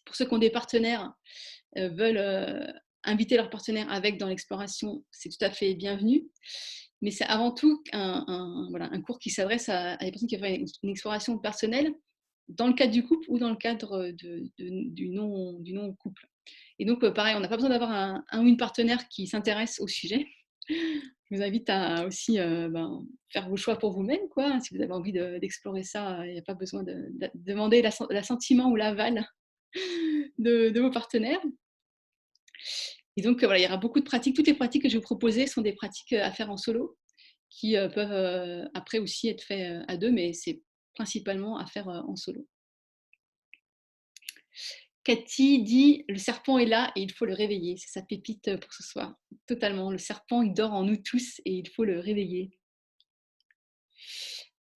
pour ceux qui ont des partenaires, veulent inviter leur partenaire avec dans l'exploration, c'est tout à fait bienvenu. Mais c'est avant tout voilà, un cours qui s'adresse à des personnes qui font une exploration personnelle dans le cadre du couple ou dans le cadre du non-couple. Et donc, pareil, on n'a pas besoin d'avoir un ou une partenaire qui s'intéresse au sujet. Je vous invite à aussi faire vos choix pour vous-même, quoi. Si vous avez envie d'explorer ça, il n'y a pas besoin de demander l'assentiment ou l'aval de vos partenaires. Et donc, voilà, il y aura beaucoup de pratiques. Toutes les pratiques que je vais vous proposer sont des pratiques à faire en solo, qui peuvent après aussi être faites à deux, mais c'est principalement à faire en solo. Cathy dit: «Le serpent est là et il faut le réveiller». C'est sa pépite pour ce soir. Totalement, le serpent, il dort en nous tous et il faut le réveiller.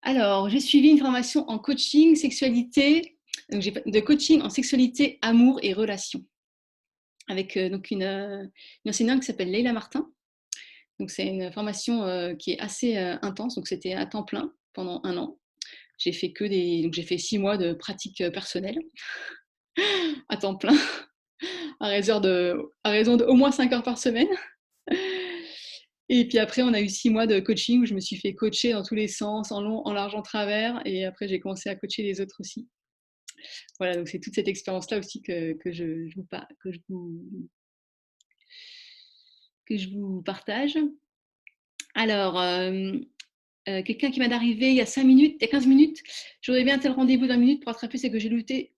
Alors, j'ai suivi une formation en coaching, sexualité, donc de coaching en sexualité, amour et relations, avec donc une enseignante qui s'appelle Leila Martin. Donc, c'est une formation qui est assez intense, donc c'était à temps plein pendant 1 an. J'ai fait donc j'ai fait 6 mois de pratique personnelle à temps plein, à raison d'au moins 5 heures par semaine. Et puis après, on a eu 6 mois de coaching où je me suis fait coacher dans tous les sens, en long, en large, en travers. Et après, j'ai commencé à coacher les autres aussi. Voilà, donc c'est toute cette expérience-là aussi que je vous partage. Alors, quelqu'un qui vient d'arriver il y a 5 minutes, il y a 15 minutes, j'aurais bien un tel rendez-vous de 20 minutes pour rattraper ce que j'ai loupé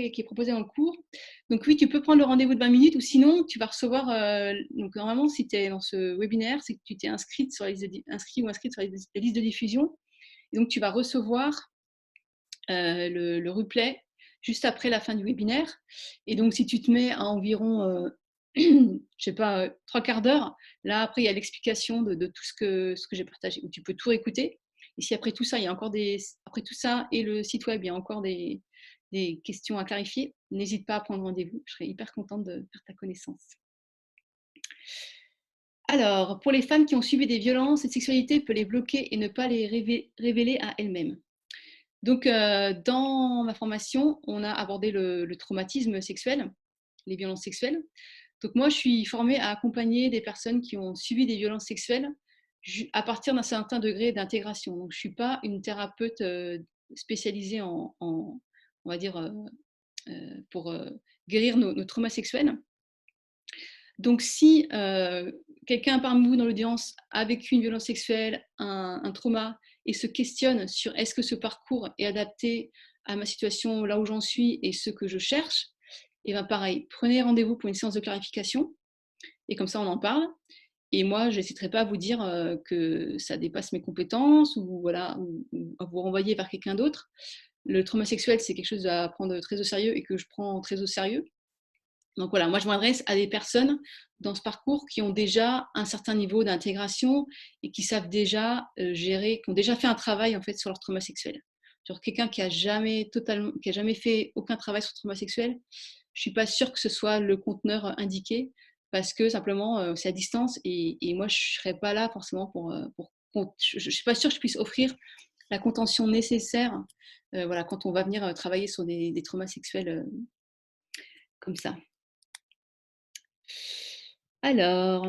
et qui est proposé dans le cours. Donc oui, tu peux prendre le rendez-vous de 20 minutes ou sinon tu vas recevoir, donc normalement si tu es dans ce webinaire, c'est que tu t'es inscrite sur la liste inscrit ou inscrite sur la liste de diffusion. Et donc tu vas recevoir le replay juste après la fin du webinaire. Et donc si tu te mets à environ je sais pas, 3/4 d'heure. Là, après, il y a l'explication de tout ce que j'ai partagé, où tu peux tout écouter. Et si après tout ça, il y a encore après tout ça et le site web, il y a encore des questions à clarifier, n'hésite pas à prendre rendez-vous. Je serais hyper contente de faire ta connaissance. Alors, pour les femmes qui ont subi des violences, cette sexualité peut les bloquer et ne pas les révéler à elles-mêmes. Donc, dans ma formation, on a abordé le traumatisme sexuel, les violences sexuelles. Donc moi, je suis formée à accompagner des personnes qui ont subi des violences sexuelles à partir d'un certain degré d'intégration. Donc je ne suis pas une thérapeute spécialisée on va dire, pour guérir nos traumas sexuels. Donc si quelqu'un parmi vous dans l'audience a vécu une violence sexuelle, un trauma, et se questionne sur est-ce que ce parcours est adapté à ma situation, là où j'en suis et ce que je cherche, et bien pareil, prenez rendez-vous pour une séance de clarification et comme ça on en parle. Et moi, je n'hésiterai pas à vous dire que ça dépasse mes compétences ou, voilà, ou à vous renvoyer vers quelqu'un d'autre. Le trauma sexuel, c'est quelque chose à prendre très au sérieux et que je prends très au sérieux. Donc voilà, moi je m'adresse à des personnes dans ce parcours qui ont déjà un certain niveau d'intégration et qui savent déjà gérer, qui ont déjà fait un travail en fait sur leur trauma sexuel. Genre quelqu'un qui a jamais fait aucun travail sur le trauma sexuel, je suis pas sûre que ce soit le conteneur indiqué parce que simplement c'est à distance et moi je serais pas là forcément je suis pas sûre que je puisse offrir la contention nécessaire voilà, quand on va venir travailler sur des traumas sexuels comme ça. Alors,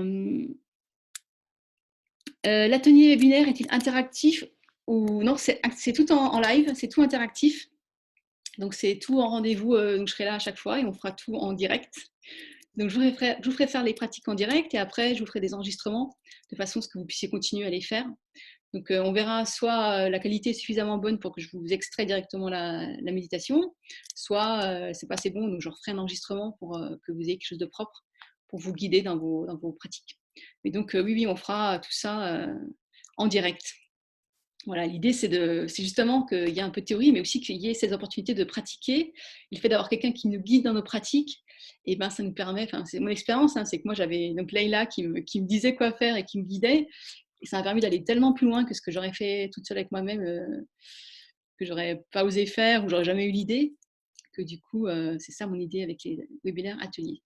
l'atelier webinaire est-il interactif ou non? C'est tout en live, c'est tout interactif. Donc c'est tout en rendez-vous, donc je serai là à chaque fois et on fera tout en direct. Donc je vous ferai faire les pratiques en direct et après je vous ferai des enregistrements de façon à ce que vous puissiez continuer à les faire. Donc on verra soit la qualité est suffisamment bonne pour que je vous extrais directement la méditation, soit c'est pas assez bon, donc je referai un enregistrement pour que vous ayez quelque chose de propre pour vous guider dans vos pratiques. Mais donc oui, on fera tout ça en direct. Voilà, l'idée c'est justement qu'il y ait un peu de théorie, mais aussi qu'il y ait ces opportunités de pratiquer. Le fait d'avoir quelqu'un qui nous guide dans nos pratiques, Et ben, ça nous permet, enfin, c'est mon expérience, hein, c'est que moi j'avais donc Leïla qui me disait quoi faire et qui me guidait. Et ça m'a permis d'aller tellement plus loin que ce que j'aurais fait toute seule avec moi-même, que j'aurais pas osé faire ou j'aurais jamais eu l'idée. Que du coup, c'est ça mon idée avec les webinaires ateliers.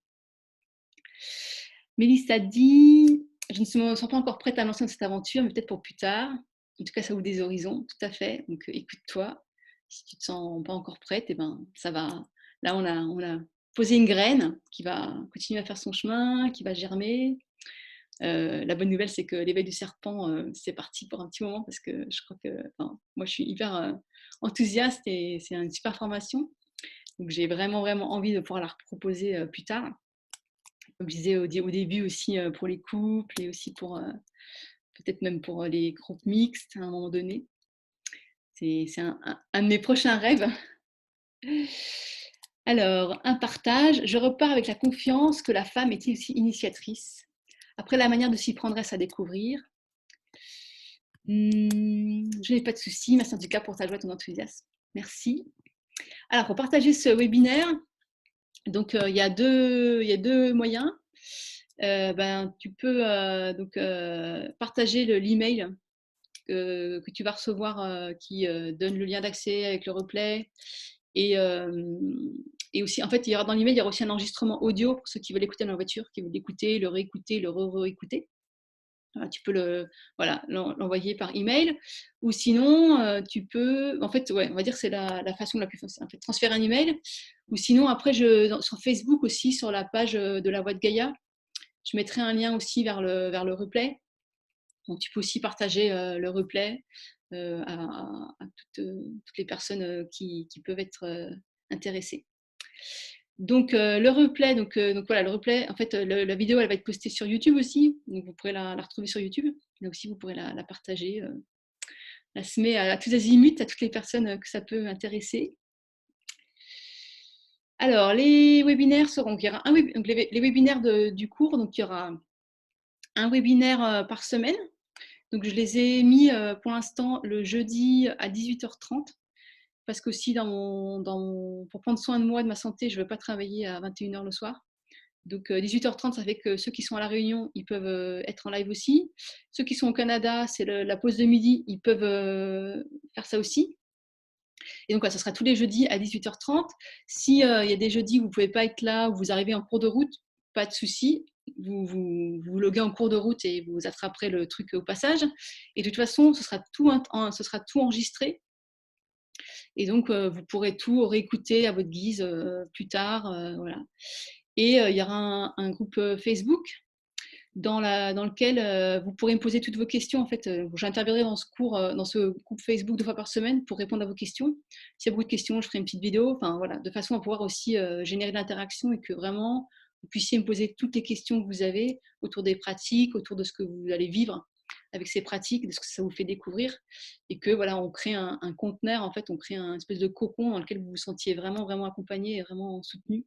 Mélissa dit: «Je ne me sens pas encore prête à me lancer dans cette aventure, mais peut-être pour plus tard. En tout cas, ça ouvre des horizons», tout à fait. Donc, écoute-toi. Si tu te sens pas encore prête, et ben, ça va. Là, on a posé une graine qui va continuer à faire son chemin, qui va germer. La bonne nouvelle, c'est que l'éveil du serpent, c'est parti pour un petit moment parce que je crois que, enfin, moi, je suis hyper, enthousiaste et c'est une super formation. Donc j'ai vraiment, vraiment envie de pouvoir la reproposer, plus tard. Comme je disais au début aussi, pour les couples et aussi pour, peut-être même pour, les groupes mixtes à un moment donné. C'est un de mes prochains rêves. Alors, un partage: «Je repars avec la confiance que la femme est aussi initiatrice. Après, la manière de s'y prendre reste à découvrir. Je n'ai pas de souci, merci en tout cas pour ta joie et ton enthousiasme. Merci». Alors pour partager ce webinaire, donc il y a deux moyens. Ben, tu peux, donc partager l'email que tu vas recevoir, qui, donne le lien d'accès avec le replay et et aussi en fait, il y aura dans l'email, il y aura aussi un enregistrement audio pour ceux qui veulent écouter dans la voiture, qui veulent l'écouter, le réécouter, le réécouter. Voilà, tu peux l'envoyer par email ou sinon, tu peux en fait, ouais, on va dire que c'est la façon la plus facile, en fait, transférer un email ou sinon après sur Facebook aussi, sur la page, de la Voix de Gaïa, je mettrai un lien aussi vers le replay. Donc tu peux aussi partager, le replay, à toutes les personnes, qui peuvent être, intéressées. Donc le replay, donc voilà, le replay, en fait, la vidéo, elle va être postée sur YouTube aussi, donc vous pourrez la retrouver sur YouTube. Là aussi, vous pourrez la partager, la semer à tous azimuts, à toutes les personnes, que ça peut intéresser. Alors les webinaires seront, il y aura donc les webinaires du cours, donc il y aura un webinaire, par semaine. Donc je les ai mis, pour l'instant le jeudi à 18h30 parce qu'aussi pour prendre soin de moi, de ma santé, je ne veux pas travailler à 21h le soir. Donc 18h30, ça fait que ceux qui sont à La Réunion, ils peuvent, être en live aussi. Ceux qui sont au Canada, c'est la pause de midi, ils peuvent, faire ça aussi. Et donc voilà, ça sera tous les jeudis à 18h30. Si, il y a des jeudis où vous ne pouvez pas être là, ou vous arrivez en cours de route, pas de souci. Vous loguez en cours de route et vous attraperez le truc au passage. Et de toute façon, ce sera tout enregistré. Et donc, vous pourrez tout réécouter à votre guise, plus tard, voilà. Et il y aura un groupe, Facebook dans lequel, vous pourrez me poser toutes vos questions. En fait, j'interviendrai dans ce cours, dans ce groupe Facebook 2 fois par semaine pour répondre à vos questions. S'il y a beaucoup de questions, je ferai une petite vidéo, enfin voilà, de façon à pouvoir aussi, générer de l'interaction et que vraiment vous puissiez me poser toutes les questions que vous avez autour des pratiques, autour de ce que vous allez vivre avec ces pratiques, de ce que ça vous fait découvrir et que voilà, on crée un conteneur, en fait, on crée un espèce de cocon dans lequel vous vous sentiez vraiment, vraiment accompagné et vraiment soutenu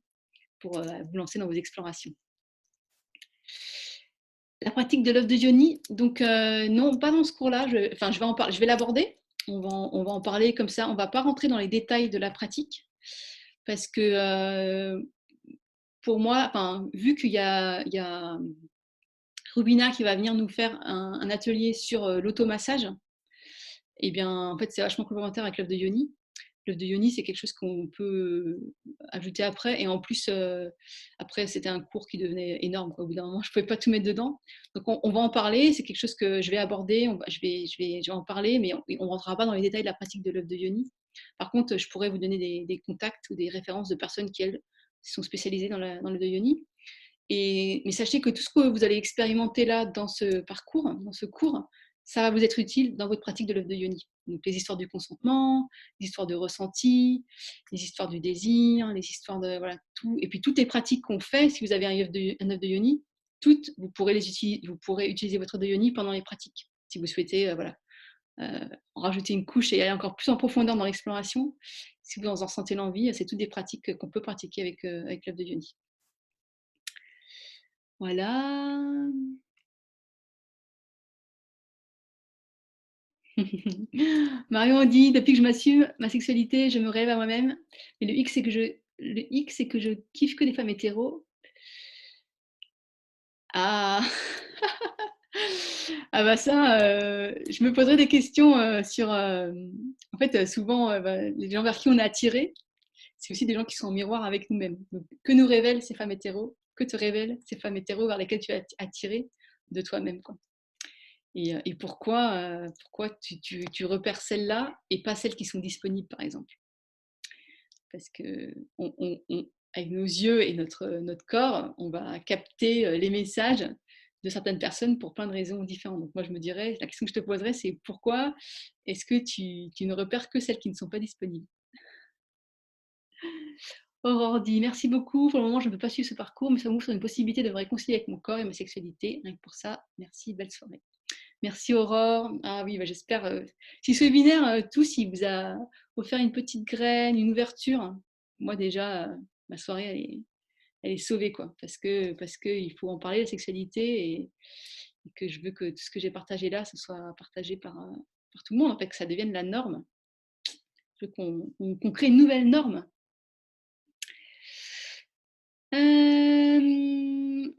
pour, vous lancer dans vos explorations. La pratique de l'œuf de Yoni, donc non, pas dans ce cours-là. Enfin, je vais l'aborder. On va en parler comme ça. On ne va pas rentrer dans les détails de la pratique parce que pour moi, enfin, vu qu'il y a Rubina qui va venir nous faire un atelier sur l'automassage, et bien, en fait, c'est vachement complémentaire avec l'œuf de Yoni. L'œuf de Yoni, c'est quelque chose qu'on peut ajouter après. Et en plus, après, c'était un cours qui devenait énorme, quoi. Au bout d'un moment, je ne pouvais pas tout mettre dedans. Donc, on va en parler. C'est quelque chose que je vais aborder. Je vais en parler, mais on ne rentrera pas dans les détails de la pratique de l'œuf de Yoni. Par contre, je pourrais vous donner des contacts ou des références de personnes qui, elles, sont spécialisées dans l'œuf de Yoni. Mais sachez que tout ce que vous allez expérimenter là dans ce parcours, dans ce cours, ça va vous être utile dans votre pratique de l'œuf de Yoni. Donc les histoires du consentement, les histoires de ressenti, les histoires du désir, les histoires de voilà tout. Et puis toutes les pratiques qu'on fait, si vous avez un œuf de Yoni, toutes vous pourrez utiliser votre œuf de Yoni pendant les pratiques. Si vous souhaitez en rajouter une couche et aller encore plus en profondeur dans l'exploration, si vous en ressentez l'envie, c'est toutes des pratiques qu'on peut pratiquer avec l'œuf de Yoni. Voilà. Marion dit: «Depuis que je m'assume ma sexualité, je me rêve à moi-même. Mais le hic, c'est que je le hic, c'est que je kiffe que les femmes hétéros. Ah! Ah bah ça, je me poserais des questions, sur, en fait, souvent, bah, les gens vers qui on est attiré, c'est aussi des gens qui sont en miroir avec nous-mêmes. Donc que nous révèlent ces femmes hétéros? Que te révèlent ces femmes hétéros vers lesquelles tu es attiré de toi-même, quoi? Et pourquoi tu repères celles-là et pas celles qui sont disponibles, par exemple? Parce qu'on avec nos yeux et notre corps, on va capter, les messages de certaines personnes pour plein de raisons différentes. Donc moi, je me dirais la question que je te poserais, c'est pourquoi est-ce que tu ne repères que celles qui ne sont pas disponibles? Aurore dit: «Merci beaucoup. Pour le moment, je ne peux pas suivre ce parcours, mais ça m'ouvre sur une possibilité de me réconcilier avec mon corps et ma sexualité. Rien que pour ça, merci, belle soirée». Merci Aurore. Ah oui, bah, j'espère, si ce webinaire, tous, il vous a offert une petite graine, une ouverture, moi déjà, ma soirée, elle est sauvée, quoi. Parce que il faut en parler, la sexualité, et que je veux que tout ce que j'ai partagé là, ce soit partagé par tout le monde, en fait, que ça devienne la norme. Je veux qu'on crée une nouvelle norme. Hem,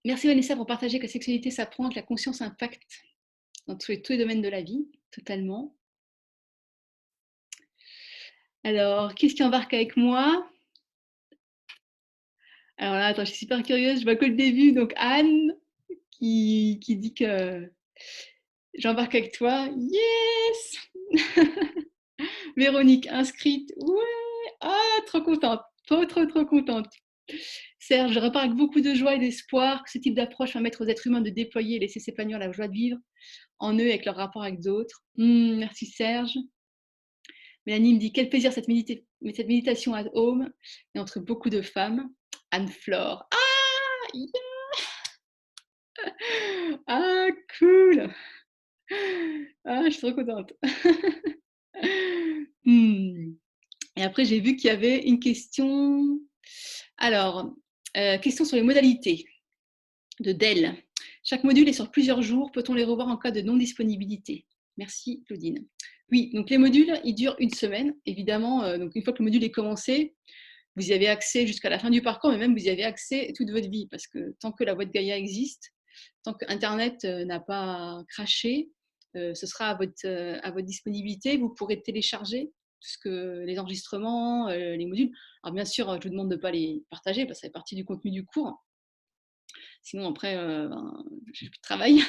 Merci Vanessa pour partager que la sexualité s'apprend, que la conscience impacte dans tous les domaines de la vie, totalement. Alors, qu'est-ce qui embarque avec moi? Alors là, attends, je suis super curieuse, je vois que le début, donc Anne qui dit que j'embarque avec toi. Yes! Véronique inscrite, ouais! Ah, trop contente, trop, trop, trop contente. Serge, je repars avec beaucoup de joie et d'espoir que ce type d'approche permette aux êtres humains de déployer et laisser s'épanouir la joie de vivre en eux avec leur rapport avec d'autres. Merci Serge. Mélanie me dit quel plaisir cette méditation at home et entre beaucoup de femmes. Anne-Flore. Ah, ah, cool. Ah, je suis trop contente. Hmm. Et après, j'ai vu qu'il y avait une question. Alors, question sur les modalités de Dell. Chaque module est sur plusieurs jours. Peut-on les revoir en cas de non-disponibilité? Merci, Claudine. Oui, donc les modules, ils durent une semaine. Évidemment, donc une fois que le module est commencé, vous y avez accès jusqu'à la fin du parcours, mais même vous y avez accès toute votre vie, parce que tant que la boîte Gaïa existe, tant que Internet n'a pas craché, ce sera à votre disponibilité. Vous pourrez télécharger tout ce que, les enregistrements, les modules. Alors bien sûr, je vous demande de ne pas les partager, parce que ça fait partie du contenu du cours. Sinon, après, j'ai plus de travail.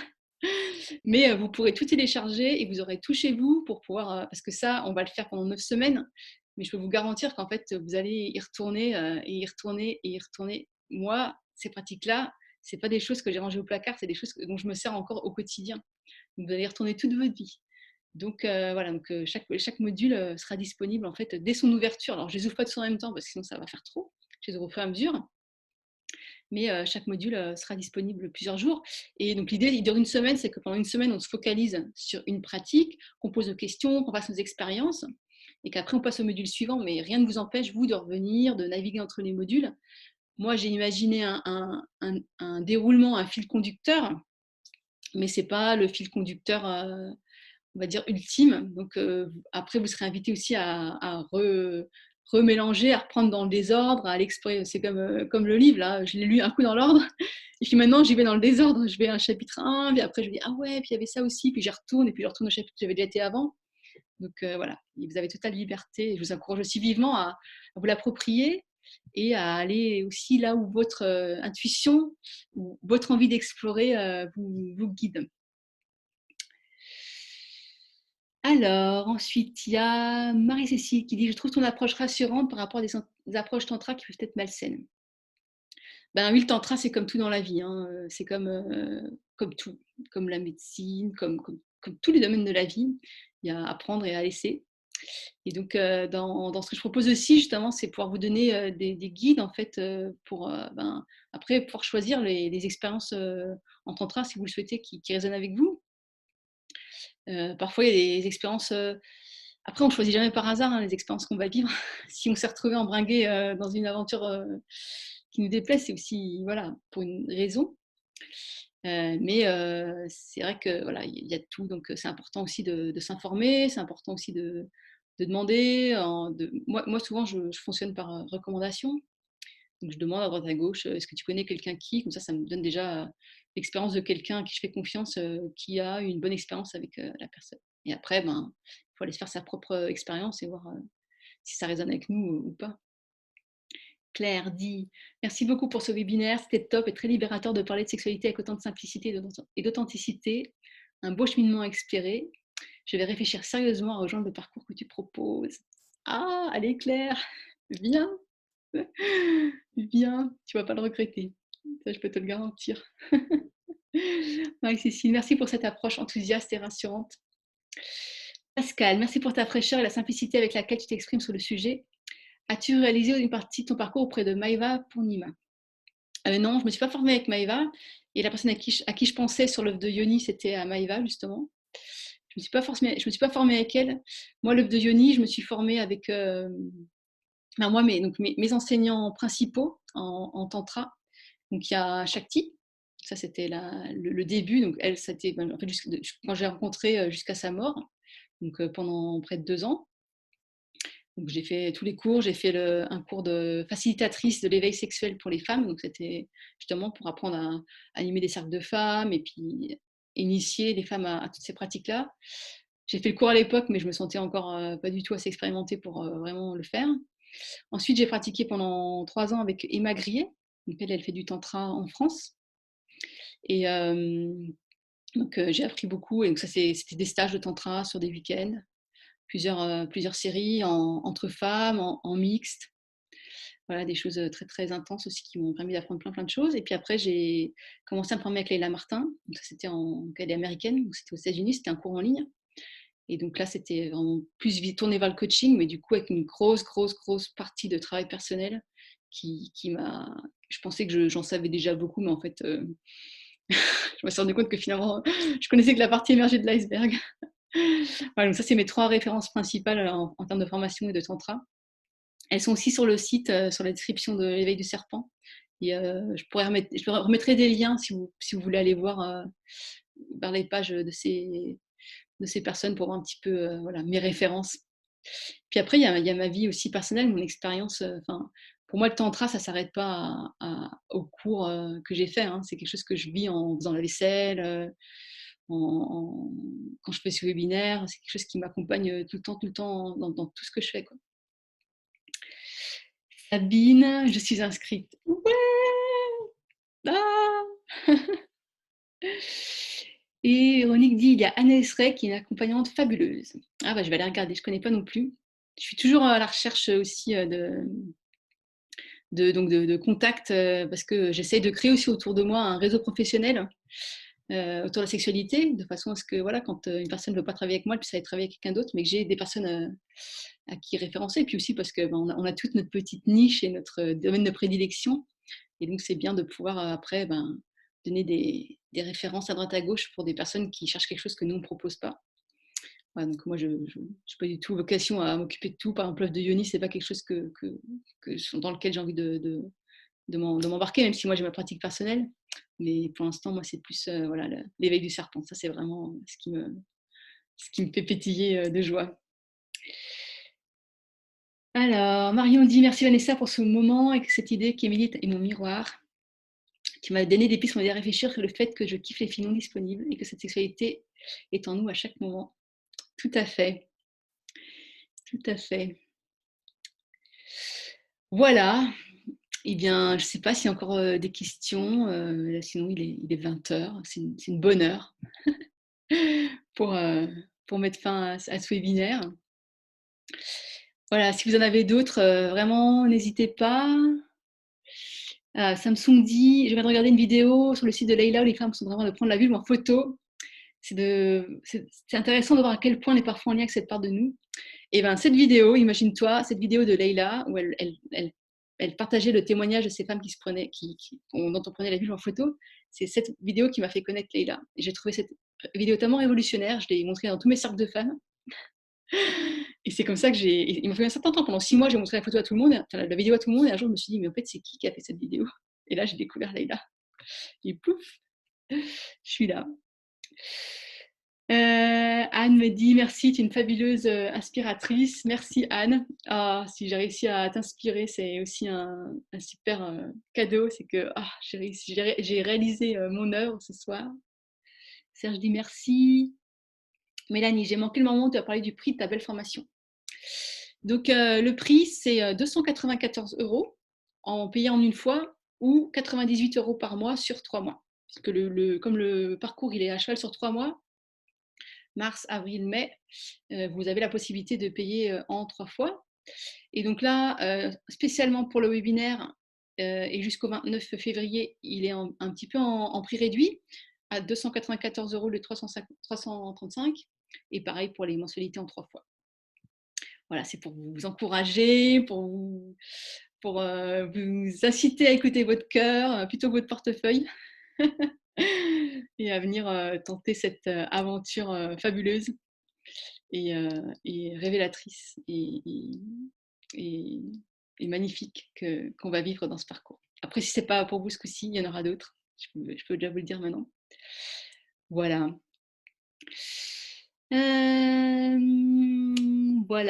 Mais vous pourrez tout télécharger et vous aurez tout chez vous pour pouvoir, parce que ça, on va le faire pendant 9 semaines, mais je peux vous garantir qu'en fait, vous allez y retourner, et y retourner et y retourner. Moi, ces pratiques-là, c'est pas des choses que j'ai rangées au placard, c'est des choses dont je me sers encore au quotidien. Donc vous allez y retourner toute votre vie. Donc voilà, donc chaque module sera disponible en fait dès son ouverture. Alors je les ouvre pas tous en même temps parce que sinon ça va faire trop. Je les ouvre au fur et à mesure, mais chaque module sera disponible plusieurs jours. Et donc l'idée, il dure une semaine, c'est que pendant une semaine, on se focalise sur une pratique, qu'on pose nos questions, qu'on fasse nos expériences, et qu'après on passe au module suivant. Mais rien ne vous empêche, vous, de revenir, de naviguer entre les modules. Moi, j'ai imaginé un déroulement, un fil conducteur, mais ce n'est pas le fil conducteur, on va dire, ultime. Donc après, vous serez invité aussi à remélanger, à reprendre dans le désordre, à l'explorer. C'est comme le livre, là, je l'ai lu un coup dans l'ordre, et puis maintenant j'y vais dans le désordre, je vais à un chapitre 1, puis après je me dis, ah ouais, puis il y avait ça aussi, puis j'y retourne, et puis je retourne au chapitre où j'avais déjà été avant. Donc voilà, vous avez totale liberté, et je vous encourage aussi vivement à vous l'approprier, et à aller aussi là où votre intuition, ou votre envie d'explorer vous guide. Alors, ensuite, il y a Marie-Cécile qui dit: «Je trouve ton approche rassurante par rapport à des approches tantra qui peuvent être malsaines». Ben oui, le tantra, c'est comme tout dans la vie, hein, c'est comme tout, comme la médecine, comme tous les domaines de la vie. Il y a à prendre et à laisser. Et donc, dans ce que je propose aussi, justement, c'est pouvoir vous donner, des guides, en fait, pour, après pouvoir choisir les expériences, en tantra, si vous le souhaitez, qui résonnent avec vous. Parfois, il y a des expériences, après on ne choisit jamais par hasard, hein, les expériences qu'on va vivre. Si on s'est retrouvé embringué, dans une aventure, qui nous déplaît, c'est aussi, voilà, pour une raison. Mais c'est vrai que, voilà, il y a de tout, donc c'est important aussi de s'informer, c'est important aussi de demander, moi souvent je fonctionne par, recommandation. Donc je demande à droite à gauche, «Est-ce que tu connais quelqu'un qui?» Comme ça me donne déjà, l'expérience de quelqu'un à qui je fais confiance, qui a eu une bonne expérience avec, la personne. Et après, ben, il faut aller se faire sa propre, expérience et voir, si ça résonne avec nous, ou pas. Claire dit: «Merci beaucoup pour ce webinaire, c'était top et très libérateur de parler de sexualité avec autant de simplicité et d'authenticité. Un beau cheminement à explorer. Je vais réfléchir sérieusement à rejoindre le parcours que tu proposes.» Ah! Allez Claire, viens, viens, tu vas pas le regretter. Ça, je peux te le garantir. Marie-Cécile, merci pour cette approche enthousiaste et rassurante. Pascal, merci pour ta fraîcheur et la simplicité avec laquelle tu t'exprimes sur le sujet. As-tu réalisé une partie de ton parcours auprès de Maïva Purnima? Non, je ne me suis pas formée avec Maïva, et la personne à qui je pensais sur l'œuvre de Yoni, c'était à Maïva justement. Je me suis pas formée avec elle. Moi, l'œuvre de Yoni, je me suis formée avec, moi, mes enseignants principaux en tantra. Donc il y a Shakti, ça c'était le début. Donc elle, c'était, en fait, quand j'ai rencontré, jusqu'à sa mort, donc pendant près de 2 ans. Donc j'ai fait tous les cours, j'ai fait un cours de facilitatrice de l'éveil sexuel pour les femmes. Donc c'était justement pour apprendre à animer des cercles de femmes et puis initier les femmes à toutes ces pratiques-là. J'ai fait le cours à l'époque, mais je me sentais encore pas du tout assez expérimentée pour vraiment le faire. Ensuite, j'ai pratiqué pendant 3 ans avec Emma Grier. Donc elle fait du tantra en France. Et donc j'ai appris beaucoup. Et donc ça, c'était des stages de tantra sur des week-ends, plusieurs séries entre femmes, en mixte. Voilà, des choses très très intenses aussi qui m'ont permis d'apprendre plein de choses. Et puis après, j'ai commencé à me former avec Leila Martin. Donc ça, elle est américaine, donc c'était aux États-Unis, c'était un cours en ligne. Et donc là, c'était vraiment plus tourné vers le coaching, mais du coup avec une grosse partie de travail personnel qui m'a. Je pensais que j'en savais déjà beaucoup, mais en fait, je me suis rendu compte que finalement, je connaissais que la partie émergée de l'iceberg. Voilà, donc ça, c'est mes 3 références principales en termes de formation et de tantra. Elles sont aussi sur le site, sur la description de l'éveil du serpent. Et je remettrai des liens si vous voulez aller voir vers les pages de ces personnes pour voir un petit peu, voilà, mes références. Puis après, il y a ma vie aussi personnelle, mon expérience. Enfin, pour moi, le tantra, ça s'arrête pas aux cours que j'ai fait, hein. C'est quelque chose que je vis en faisant la vaisselle, quand je fais ce webinaire. C'est quelque chose qui m'accompagne tout le temps dans tout ce que je fais, quoi. Sabine, je suis inscrite. Ouais! Ah! Et Véronique dit: «Il y a Anne Esrey qui est une accompagnante fabuleuse.» Ah bah, je vais aller regarder, je connais pas non plus. Je suis toujours à la recherche aussi de contacts, parce que j'essaye de créer aussi autour de moi un réseau professionnel autour de la sexualité, de façon à ce que, voilà, quand une personne ne veut pas travailler avec moi, elle puisse aller travailler avec quelqu'un d'autre, mais que j'ai des personnes à qui référencer. Et puis aussi parce que ben, on a toute notre petite niche et notre domaine de prédilection. Et donc, c'est bien de pouvoir après donner des références à droite à gauche pour des personnes qui cherchent quelque chose que nous, on ne propose pas. Voilà, donc moi, je n'ai pas du tout vocation à m'occuper de tout. Par exemple, l'œuvre de Yoni, ce n'est pas quelque chose dans lequel j'ai envie de m'embarquer, même si moi, j'ai ma pratique personnelle. Mais pour l'instant, moi, c'est plus voilà, l'éveil du serpent. Ça, c'est vraiment ce qui me fait pétiller de joie. Alors, Marion dit: «Merci Vanessa pour ce moment et cette idée qui est mon miroir, qui m'a donné des pistes pour m'aider à réfléchir sur le fait que je kiffe les filles non disponibles et que cette sexualité est en nous à chaque moment.» Tout à fait, tout à fait. Voilà. Eh bien, je ne sais pas s'il y a encore des questions. Là, sinon, il est 20h. C'est une bonne heure pour, euh, pour mettre fin à ce webinaire. Voilà, si vous en avez d'autres, vraiment, n'hésitez pas. Samsung dit: «Je viens de regarder une vidéo sur le site de Leïla où les femmes sont vraiment de prendre la vulve en photo. C'est intéressant de voir à quel point on est parfois en lien avec cette part de nous.» Et ben cette vidéo, imagine-toi, cette vidéo de Leïla où elle partageait le témoignage de ces femmes qui se prenaient, dont on prenait la vulve en photo. C'est cette vidéo qui m'a fait connaître Leïla. Et j'ai trouvé cette vidéo tellement révolutionnaire, je l'ai montrée dans tous mes cercles de femmes. Et c'est comme ça que il m'a fallu un certain temps, pendant 6 mois, j'ai montré la photo à tout le monde, enfin la vidéo à tout le monde, et un jour je me suis dit: «Mais en fait, c'est qui a fait cette vidéo?» Et là, j'ai découvert Leïla. Et pouf, je suis là. Anne me dit merci, tu es une fabuleuse inspiratrice. Merci Anne. Ah, si j'ai réussi à t'inspirer, c'est aussi un super cadeau. C'est que j'ai réalisé mon œuvre ce soir. Serge dit merci. Mélanie, j'ai manqué le moment où tu as parlé du prix de ta belle formation. Donc le prix, c'est 294 € en payant en une fois ou 98 € par mois sur 3 mois. Parce que comme le parcours il est à cheval sur 3 mois, mars, avril, mai, vous avez la possibilité de payer en 3 fois. Et donc là, spécialement pour le webinaire et jusqu'au 29 février, il est un petit peu en prix réduit à 294 € le 335. Et pareil pour les mensualités en 3 fois. Voilà, c'est pour vous encourager, pour vous inciter à écouter votre cœur plutôt que votre portefeuille et à venir tenter cette aventure fabuleuse et révélatrice et, et magnifique qu'on va vivre dans ce parcours. Après, si ce n'est pas pour vous ce coup-ci, il y en aura d'autres. Je peux déjà vous le dire maintenant. Voilà.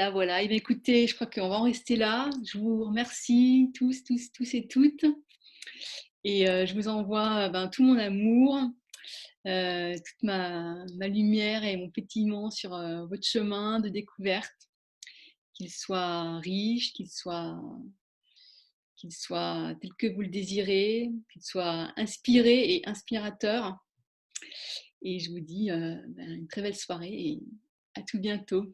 Voilà. Et bien, écoutez, je crois qu'on va en rester là. Je vous remercie tous et toutes. Et je vous envoie tout mon amour, toute ma lumière et mon pétillement sur votre chemin de découverte, qu'il soit riche, qu'il soit tel que vous le désirez, qu'il soit inspiré et inspirateur. Et je vous dis une très belle soirée et à tout bientôt.